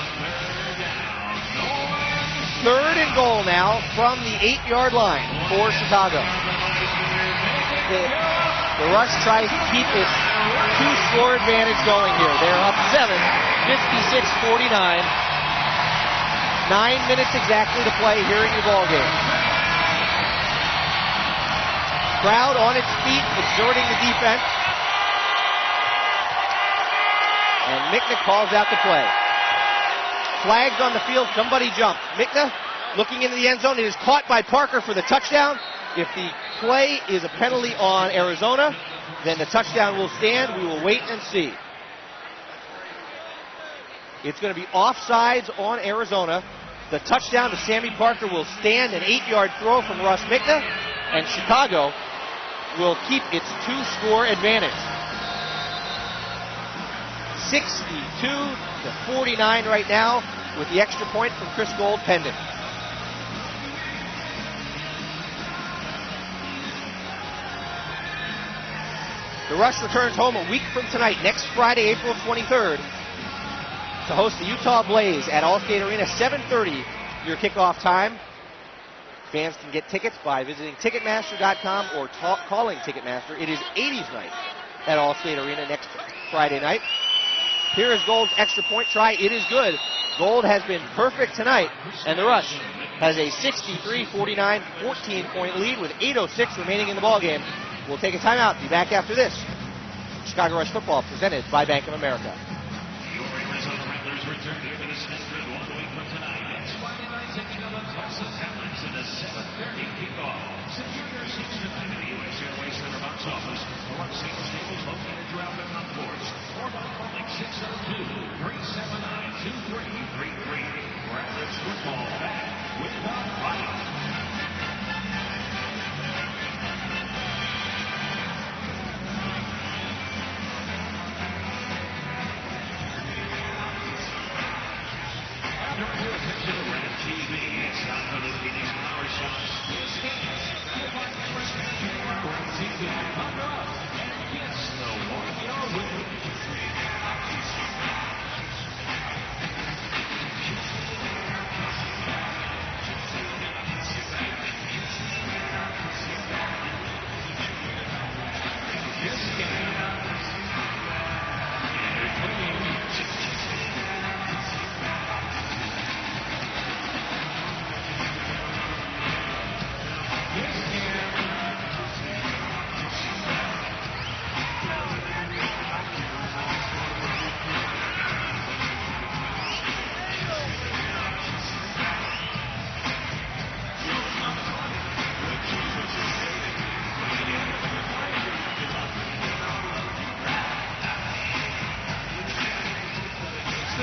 Speaker 8: 3rd and goal now from the 8-yard line for Chicago. The Rush tries to keep its 2-score advantage going here. They're up 7, 56-49. 9 minutes exactly to play here in your ball game. Crowd on its feet, exhorting the defense. And Mickna calls out the play. Flags on the field, somebody jumped. Mickna looking into the end zone. It is caught by Parker for the touchdown. If the play is a penalty on Arizona, then the touchdown will stand. We will wait and see. It's going to be offsides on Arizona. The touchdown to Sammy Parker will stand, an 8-yard throw from Russ Mickna, and Chicago will keep its 2-score advantage. 62-49 right now with the extra point from Chris Gold pending. The Rush returns home a week from tonight, next Friday, April 23rd, to host the Utah Blaze at Allstate Arena, 7:30, your kickoff time. Fans can get tickets by visiting Ticketmaster.com or calling Ticketmaster. It is 80s night at Allstate Arena next Friday night. Here is Gold's extra point try. It is good. Gold has been perfect tonight, and the Rush has a 63-49 14-point lead with 8:06 remaining in the ballgame. We'll take a timeout. Be back after this. Chicago Rush football presented by Bank of America.
Speaker 4: Your Arizona Rattlers return here to the Smithfield 1 week from tonight. Next Friday night, taking on the Tulsa Talents in the 7:30 kickoff. Secure your seats tonight in the U.S. Airways Center box office. Or on seat tables located throughout the concourse. Or by calling 602-379-2333. Rattlers football back with the fight.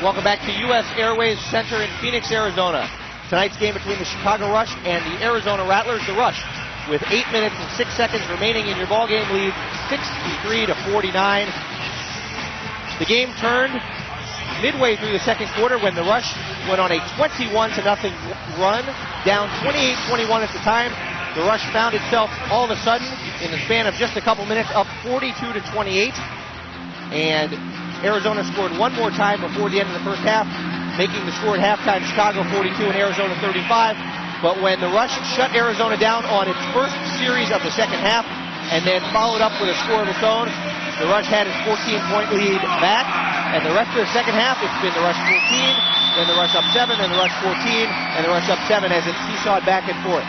Speaker 8: Welcome back to U.S. Airways Center in Phoenix, Arizona. Tonight's game between the Chicago Rush and the Arizona Rattlers. The Rush, with 8 minutes and 6 seconds remaining in your ballgame, lead 63-49. The game turned midway through the second quarter when the Rush went on a 21-0 run, down 28-21 at the time. The Rush found itself all of a sudden, in the span of just a couple minutes, up 42-28. And Arizona scored one more time before the end of the first half, making the score at halftime Chicago 42 and Arizona 35. But when the Rush shut Arizona down on its first series of the second half and then followed up with a score of its own, the Rush had its 14-point lead back. And the rest of the second half, it's been the Rush 14, then the Rush up 7, then the Rush 14, and the Rush up 7 as it seesawed back and forth.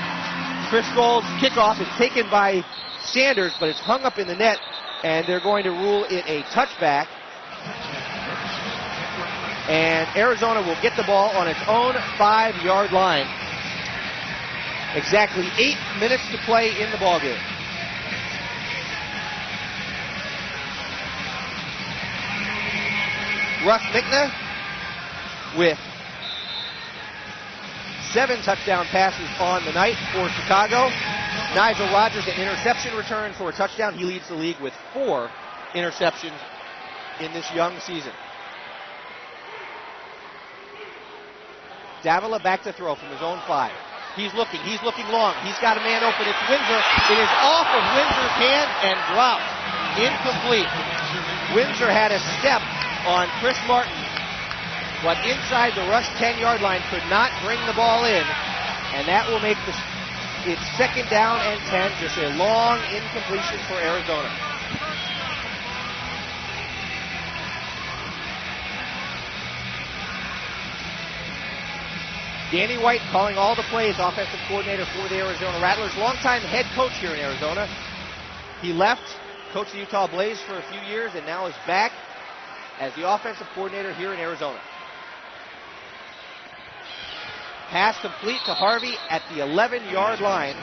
Speaker 8: Chris Gold's kickoff is taken by Sanders, but it's hung up in the net, and they're going to rule it a touchback. And Arizona will get the ball on its own 5-yard line. Exactly 8 minutes to play in the ballgame. Russ Mickna with 7 touchdown passes on the night for Chicago. Nigel Rogers, an interception return for a touchdown. He leads the league with 4 interceptions in this young season. Davila back to throw from his own 5. He's looking long. He's got a man open. It's Windsor. It is off of Windsor's hand and dropped. Incomplete. Windsor had a step on Chris Martin, but inside the Rush 10-yard line could not bring the ball in, and that will make it second down and 10. Just a long incompletion for Arizona. Danny White calling all the plays, offensive coordinator for the Arizona Rattlers, longtime head coach here in Arizona. He left, coached the Utah Blaze for a few years, and now is back as the offensive coordinator here in Arizona. Pass complete to Harvey at the 11-yard line.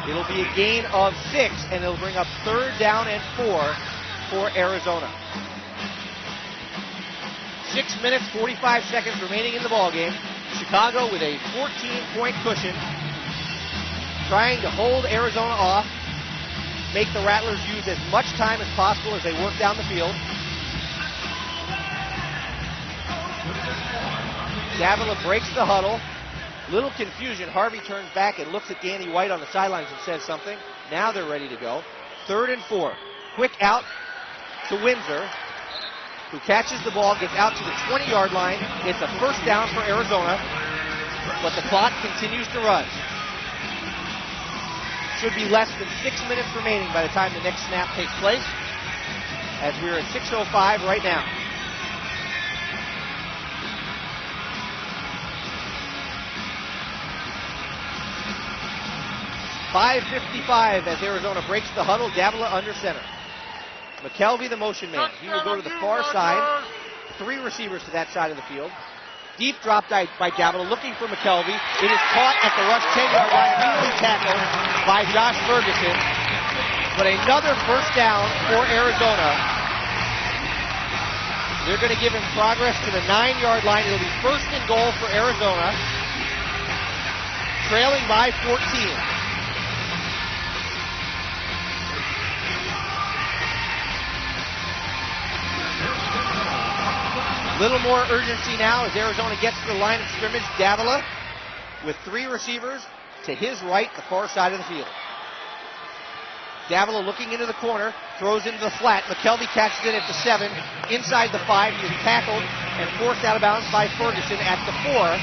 Speaker 8: It'll be a gain of 6, and it'll bring up third down and 4 for Arizona. 6 minutes, 45 seconds remaining in the ballgame. Chicago with a 14-point cushion, trying to hold Arizona off, make the Rattlers use as much time as possible as they work down the field. Davila breaks the huddle. Little confusion. Harvey turns back and looks at Danny White on the sidelines and says something. Now they're ready to go. 3rd and 4. Quick out to Windsor, who catches the ball, gets out to the 20-yard line. It's a first down for Arizona, but the clock continues to run. Should be less than 6 minutes remaining by the time the next snap takes place, as we're at 6:05 right now. .555 as Arizona breaks the huddle. Davila under center. McKelvey, the motion man. He will go to the far side. 3 receivers to that side of the field. Deep drop by Davila, looking for McKelvey. It is caught at the Rush 10-yard line, immediately tackled by Josh Ferguson. But another first down for Arizona. They're going to give him progress to the 9-yard line. It'll be first and goal for Arizona, trailing by 14. Little more urgency now as Arizona gets to the line of scrimmage. Davila with 3 receivers to his right, the far side of the field. Davila looking into the corner, throws into the flat. McKelvey catches it at the 7, inside the 5. He is tackled and forced out of bounds by Ferguson at the 4,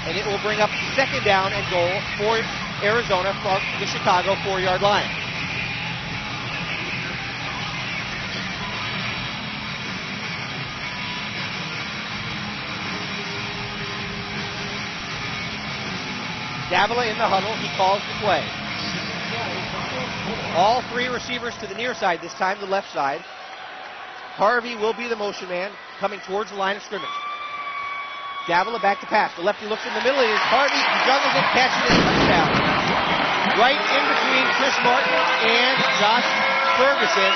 Speaker 8: and it will bring up second down and goal for Arizona from the Chicago 4-yard line. Davila in the huddle, he calls the play. All 3 receivers to the near side, this time the left side. Harvey will be the motion man, coming towards the line of scrimmage. Davila back to pass. The lefty looks in the middle. It is Harvey, he juggles it, catches it, touchdown. Right in between Chris Martin and Josh Ferguson,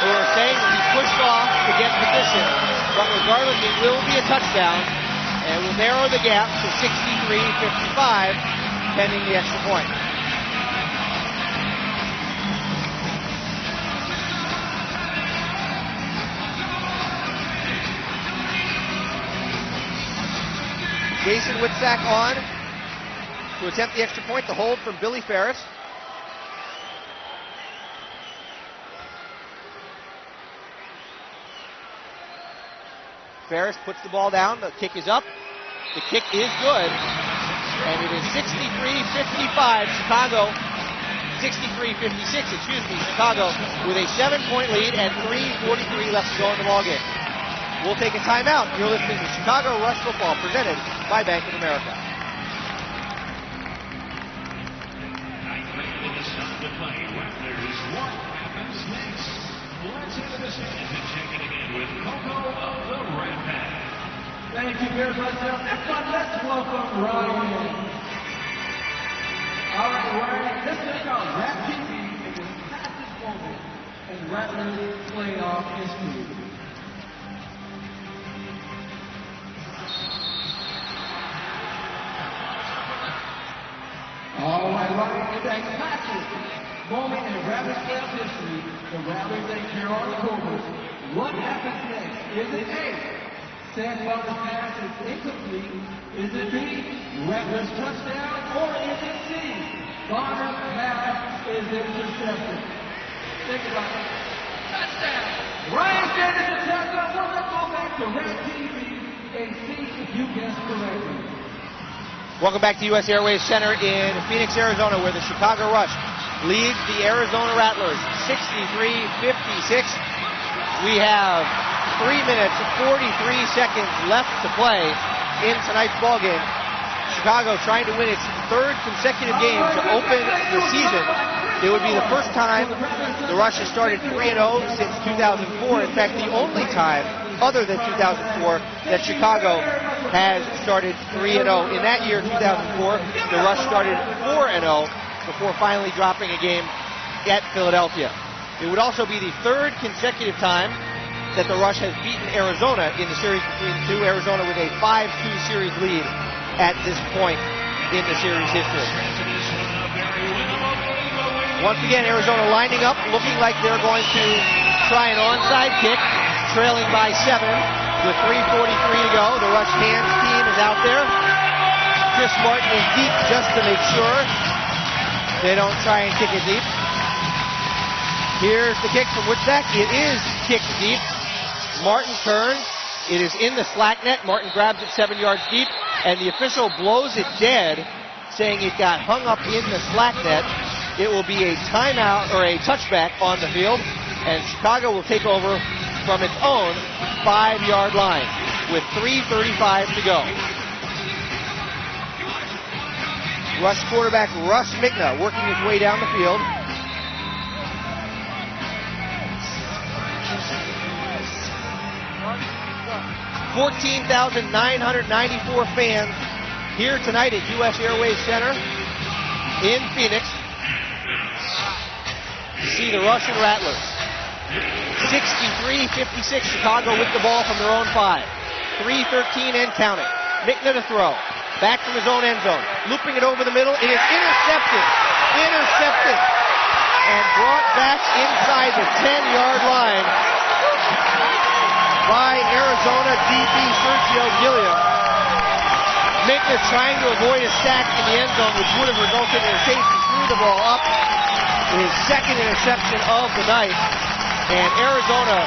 Speaker 8: who are saying that he pushed off to get position. But regardless, it will be a touchdown. And will narrow the gap to 63-55, pending the extra point. Jason Witzak on to attempt the extra point. The hold from Billy Ferris. Ferris puts the ball down. The kick is up. The kick is good. And it is 63-55. Chicago, 63-56, Chicago with a 7-point lead and 3:43 left to go in the ballgame. We'll take a timeout. You're listening to Chicago Rush Football, presented by Bank of America.
Speaker 4: What happens next? Let's head to the stage and check it again with Coco of the Red Pack.
Speaker 1: Thank you very much. Next one, let's welcome Ryan. All right, Ryan, this is our rap TV in this fastest moment in Rattlers playoff history. All right, Ryan, in that fastest moment in Rattlers playoff history, the Rattlers and Carolina Cobras. What happens next? Is it A, Sam Bonner's pass is incomplete. Is it B, Rattlers touchdown, or is it C, Bonner's pass is intercepted? Think about it. Touchdown! Ryan Sanders is touchdown. Well, let's go back to Red TV and see if you guessed correctly.
Speaker 8: Welcome back to U.S. Airways Center in Phoenix, Arizona, where the Chicago Rush leads the Arizona Rattlers 63-56. We have 3 minutes and 43 seconds left to play in tonight's ballgame. Chicago trying to win its third consecutive game to open the season. It would be the first time the Rush has started 3-0 since 2004. In fact, the only time other than 2004 that Chicago has started 3-0. In that year, 2004, the Rush started 4-0 before finally dropping a game at Philadelphia. It would also be the third consecutive time that the Rush has beaten Arizona in the series between the two. Arizona with a 5-2 series lead at this point in the series history. Once again, Arizona lining up, looking like they're going to try an onside kick, trailing by 7 with 3:43 to go. The Rush hands team is out there. Chris Martin is deep just to make sure they don't try and kick it deep. Here's the kick from Witzak. It is kicked deep. Martin turns. It is in the slack net. Martin grabs it 7 yards deep, and the official blows it dead, saying it got hung up in the slack net. It will be a timeout or a touchback on the field, and Chicago will take over from its own 5-yard line with 3:35 to go. Rush quarterback Russ Michna working his way down the field. $14,994 fans here tonight at U.S. Airways Center in Phoenix to see the Rush and Rattlers. 63-56, Chicago with the ball from their own 5. 3:13 and counting. Michna to throw. Back from his own end zone. Looping it over the middle. It is intercepted. Intercepted. And brought back inside the 10-yard line by Arizona DB Sergio Gilliam. Michna trying to avoid a sack in the end zone, which would have resulted in a safety. Threw the ball up. His second interception of the night. And Arizona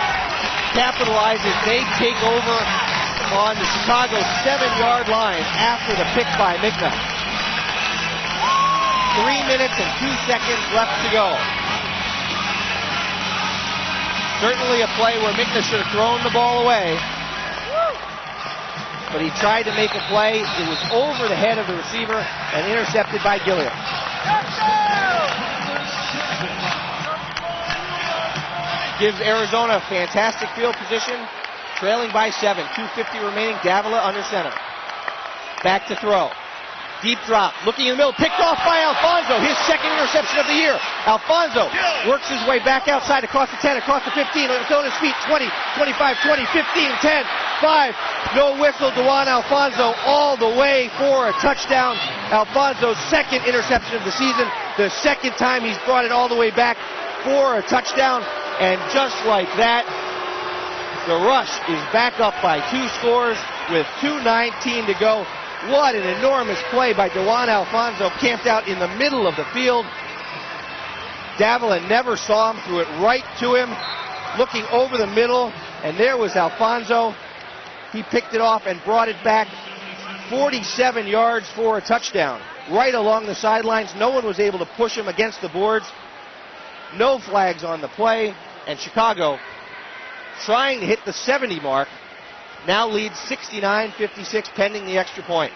Speaker 8: capitalizes. They take over on the Chicago 7-yard line after the pick by Michna. 3 minutes and 2 seconds left to go. Certainly a play where Michna should have thrown the ball away. But he tried to make a play. It was over the head of the receiver and intercepted by Gilliam. Gives Arizona fantastic field position, trailing by 7. 2:50 remaining. Davila under center. Back to throw. Deep drop. Looking in the middle. Picked off by Alfonso. His second interception of the year. Alfonso works his way back outside across the 10, across the 15. On his feet. 20, 25, 20, 15, 10, 5. No whistle. Dewan Alfonso all the way for a touchdown. Alfonso's second interception of the season. The second time he's brought it all the way back for a touchdown. And just like that, the Rush is back up by 2 scores with 2:19 to go. What an enormous play by Dewan Alfonso, camped out in the middle of the field. Davila never saw him, threw it right to him, looking over the middle, and there was Alfonso. He picked it off and brought it back 47 yards for a touchdown. Right along the sidelines, no one was able to push him against the boards. No flags on the play, and Chicago, trying to hit the 70 mark, now leads 69-56 pending the extra point.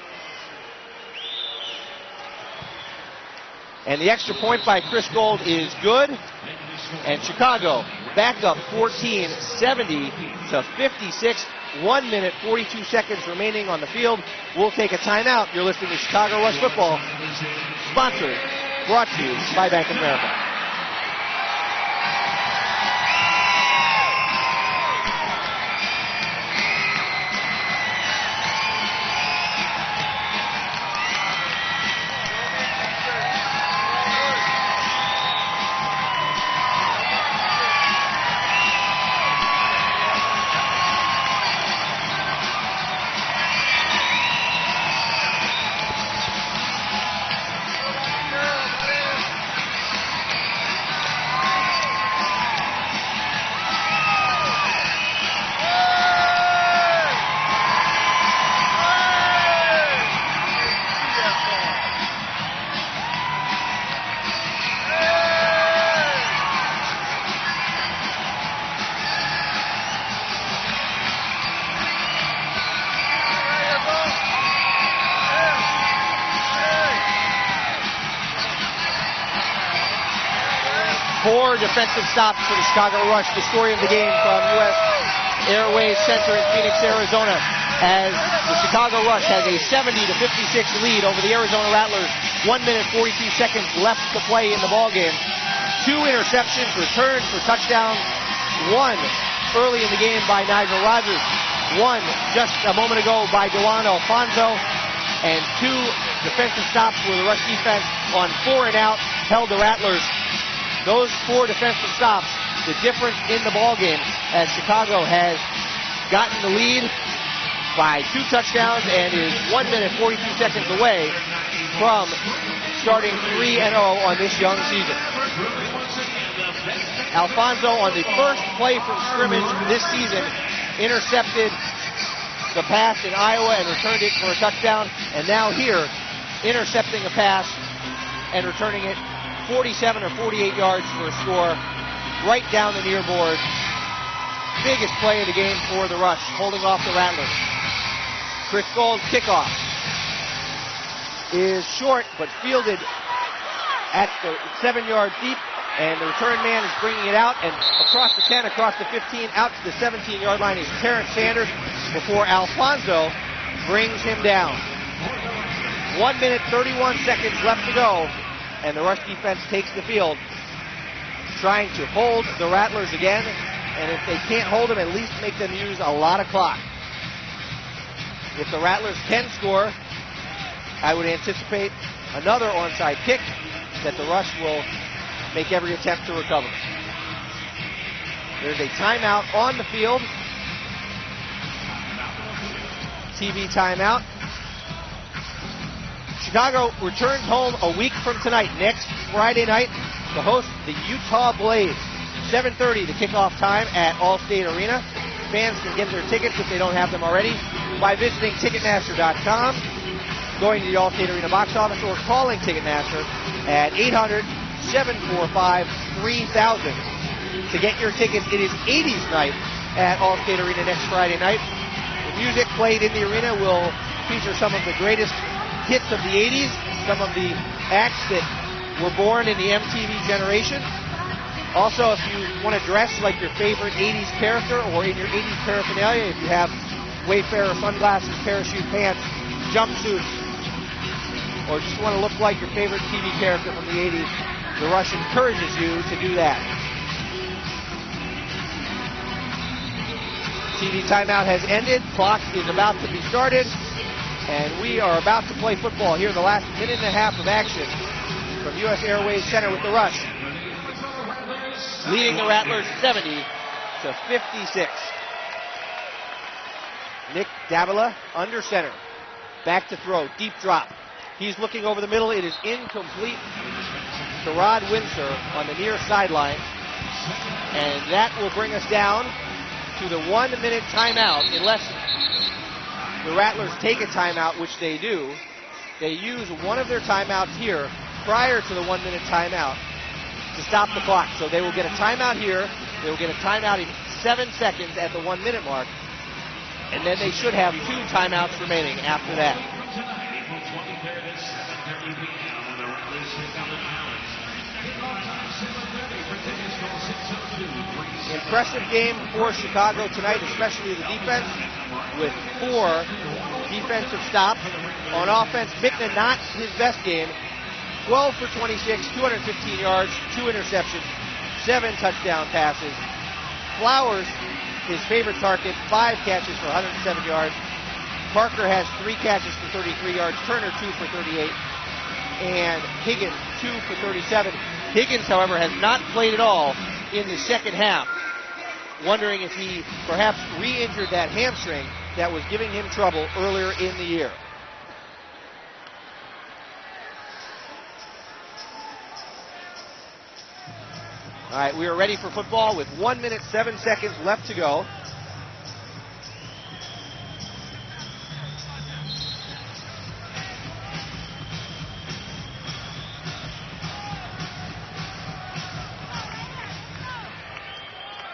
Speaker 8: And the extra point by Chris Gold is good, and Chicago back up 14, 70-56. 1 minute, 42 seconds remaining on the field. We'll take a timeout. You're listening to Chicago Rush Football, sponsored, brought to you by Bank of America. 4 defensive stops for the Chicago Rush. The story of the game from U.S. Airways Center in Phoenix, Arizona, as the Chicago Rush has a 70-56 lead over the Arizona Rattlers. 1 minute 42 seconds left to play in the ballgame. 2 interceptions returned for touchdowns. 1 early in the game by Nigel Rogers. 1 just a moment ago by Dewan Alfonso. And 2 defensive stops where the Rush defense on 4 and out held the Rattlers. Those 4 defensive stops, the difference in the ballgame, as Chicago has gotten the lead by 2 touchdowns and is 1 minute 42 seconds away from starting 3-0 on this young season. Alfonso, on the first play from scrimmage this season, intercepted the pass in Iowa and returned it for a touchdown. And now here, intercepting a pass and returning it 47 or 48 yards for a score right down the near board. Biggest play of the game for the Rush, holding off the Rattlers. Chris Gold's kickoff is short, but fielded at the 7-yard deep, and the return man is bringing it out, and across the 10, across the 15, out to the 17-yard line is Terrence Sanders before Alfonso brings him down. 1 minute 31 seconds left to go, and the Rush defense takes the field, trying to hold the Rattlers again, and if they can't hold them, at least make them use a lot of clock. If the Rattlers can score, I would anticipate another onside kick that the Rush will make every attempt to recover. There's a timeout on the field. TV timeout. Chicago returns home a week from tonight, next Friday night, to host the Utah Blaze. 7:30 the kickoff time at Allstate Arena. Fans can get their tickets if they don't have them already by visiting Ticketmaster.com, going to the Allstate Arena box office, or calling Ticketmaster at 800-745-3000 to get your tickets. It is 80s night at Allstate Arena next Friday night. The music played in the arena will feature some of the greatest hits of the 80s, some of the acts that were born in the MTV generation. Also, if you want to dress like your favorite 80s character or in your 80s paraphernalia, if you have Wayfarer sunglasses, parachute pants, jumpsuits, or just want to look like your favorite TV character from the 80s, the Rush encourages you to do that. TV timeout has ended. Clock is about to be started. And we are about to play football here in the last minute and a half of action from U.S. Airways Center with the Rush, leading the Rattlers 70-56. Nick Davila under center. Back to throw. Deep drop. He's looking over the middle. It is incomplete to Rod Windsor on the near sideline. And that will bring us down to the 1 minute timeout. Unless the Rattlers take a timeout, which they do, they use one of their timeouts here prior to the 1 minute timeout to stop the clock. So they will get a timeout here. They will get a timeout in 7 seconds at the 1 minute mark. And then they should have 2 timeouts remaining after that. Impressive game for Chicago tonight, especially the defense, with 4 defensive stops. On offense, Bicknell not his best game. 12 for 26, 215 yards, 2 interceptions, 7 touchdown passes. Flowers, his favorite target, 5 catches for 107 yards. Parker has 3 catches for 33 yards. Turner, 2 for 38. And Higgins, 2 for 37. Higgins, however, has not played at all in the second half. Wondering if he perhaps re-injured that hamstring that was giving him trouble earlier in the year. All right, we are ready for football with 1 minute, 7 seconds left to go.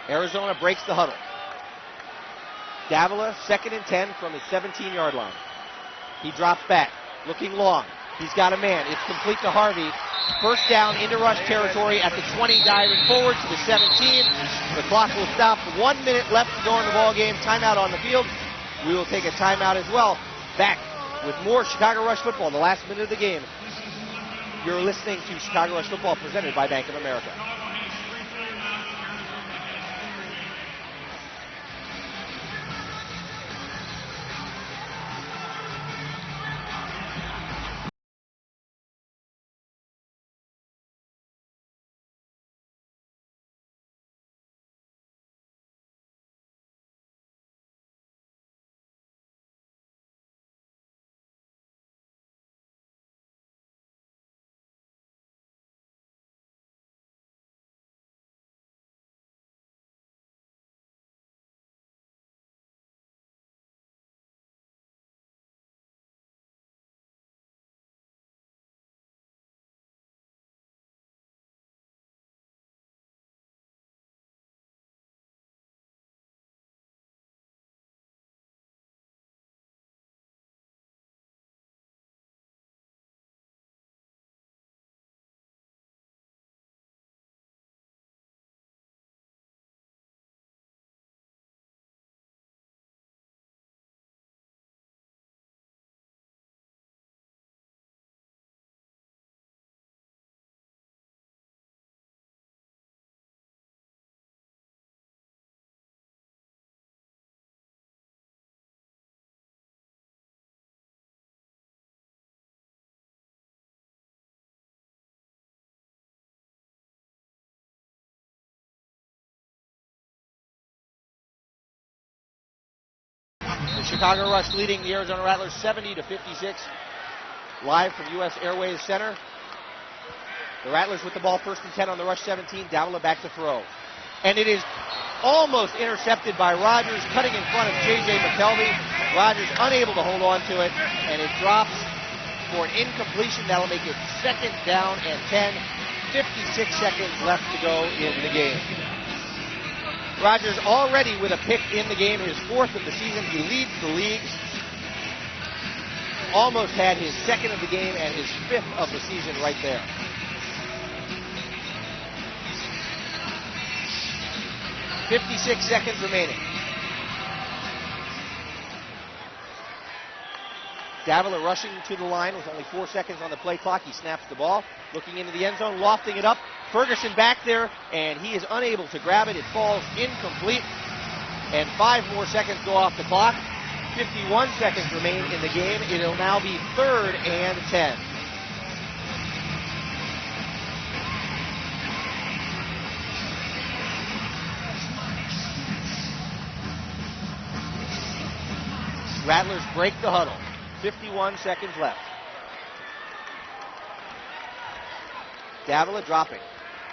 Speaker 8: Arizona breaks the huddle. Davila, 2nd and 10 from his 17-yard line. He drops back, looking long. He's got a man. It's complete to Harvey, First down into rush territory at the 20, diving forward to the 17. The clock will stop. 1 minute left to go in the ball game. Timeout on the field. We will take a timeout as well. Back with more Chicago Rush football, the last minute of the game. You're listening to Chicago Rush football presented by Bank of America. The Chicago Rush leading the Arizona Rattlers 70-56. Live from U.S. Airways Center. The Rattlers with the ball, first and 10 on the Rush 17. Davila back to throw. And it is almost intercepted by Rogers, cutting in front of J.J. McKelvey. Rogers unable to hold on to it, and it drops for an incompletion. That'll make it second down and 10. 56 seconds left to go in the game. Rogers already with a pick in the game, his fourth of the season. He leads the league. Almost had his second of the game and his fifth of the season right there. .56 seconds remaining. Davila rushing to the line with only 4 seconds on the play clock. He snaps the ball, looking into the end zone, lofting it up. Ferguson back there, and he is unable to grab it. It falls incomplete, and 5 more seconds go off the clock. 51 seconds remain in the game. It'll now be 3rd and 10. Rattlers break the huddle. 51 seconds left. Davila dropping.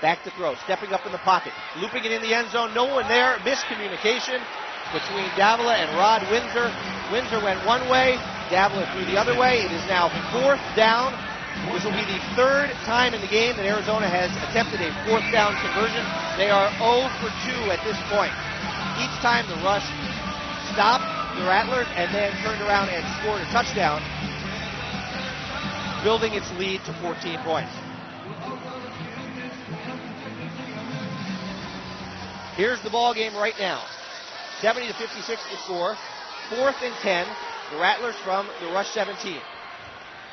Speaker 8: Back to throw. Stepping up in the pocket. Looping it in the end zone. No one there. Miscommunication between Davila and Rod Windsor. Windsor went one way. Davila threw the other way. It is now 4th down. This will be the 3rd time in the game that Arizona has attempted a 4th down conversion. They are 0 for 2 at this point. Each time the Rush stopped the Rattlers and then turned around and scored a touchdown, building its lead to 14 points. Here's the ball game right now. 70-56 to score. 4th and 10. The Rattlers from the Rush 17.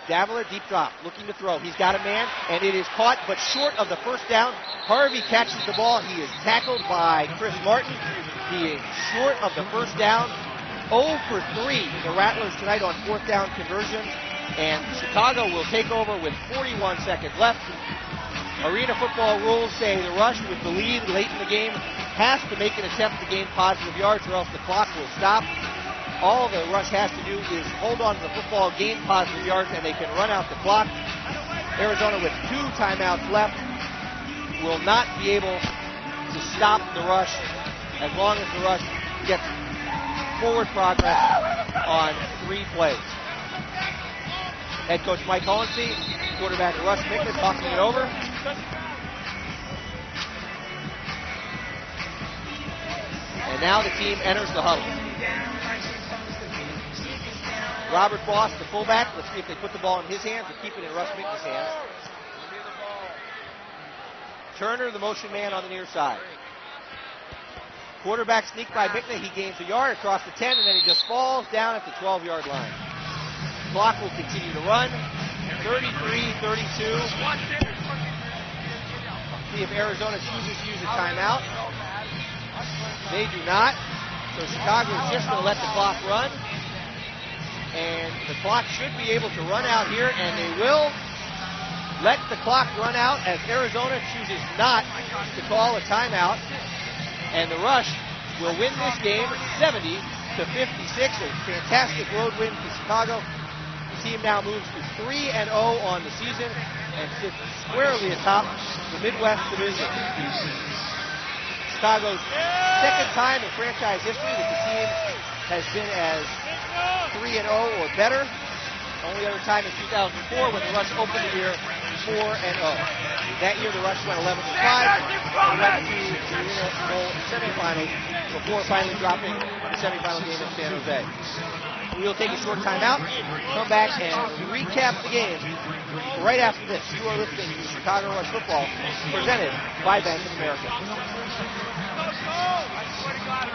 Speaker 8: Davila deep drop, looking to throw. He's got a man, and it is caught, but short of the first down. Harvey catches the ball. He is tackled by Chris Martin. He is short of the first down. 0 for 3, the Rattlers tonight on 4th down conversions, and Chicago will take over with 41 seconds left. Arena football rules say the Rush, with the lead late in the game, has to make an attempt to gain positive yards or else the clock will stop. All the Rush has to do is hold on to the football, gain positive yards, and they can run out the clock. Arizona with 2 timeouts left will not be able to stop the Rush as long as the Rush gets forward progress on 3 plays. Head coach Mike Hollensee, quarterback Russ Mickman talking it over. And now the team enters the huddle. Robert Boss, the fullback. Let's see if they put the ball in his hands or keep it in Russ Mickman's hands. Turner, the motion man on the near side. Quarterback sneak by Mickna. He gains a yard across the 10, and then he just falls down at the 12-yard line. Clock will continue to run. 33-32. See if Arizona chooses to use a timeout. They do not. So Chicago is just going to let the clock run. And the clock should be able to run out here, and they will let the clock run out as Arizona chooses not to call a timeout. And the Rush will win this game 70-56. A fantastic road win for Chicago. The team now moves to 3-0 on the season and sits squarely atop the Midwest Division. Chicago's second time in franchise history that the team has been as 3-0 or better. Only other time in 2004 when the Rush opened the year 4-0. That year the Rush went 11-5 and went to the Arena Bowl semifinals before finally dropping the semifinal game in San Jose. We'll take a short timeout, come back and recap the game right after this. You are listening to Chicago Rush Football presented by Bank of America.
Speaker 7: I swear to God,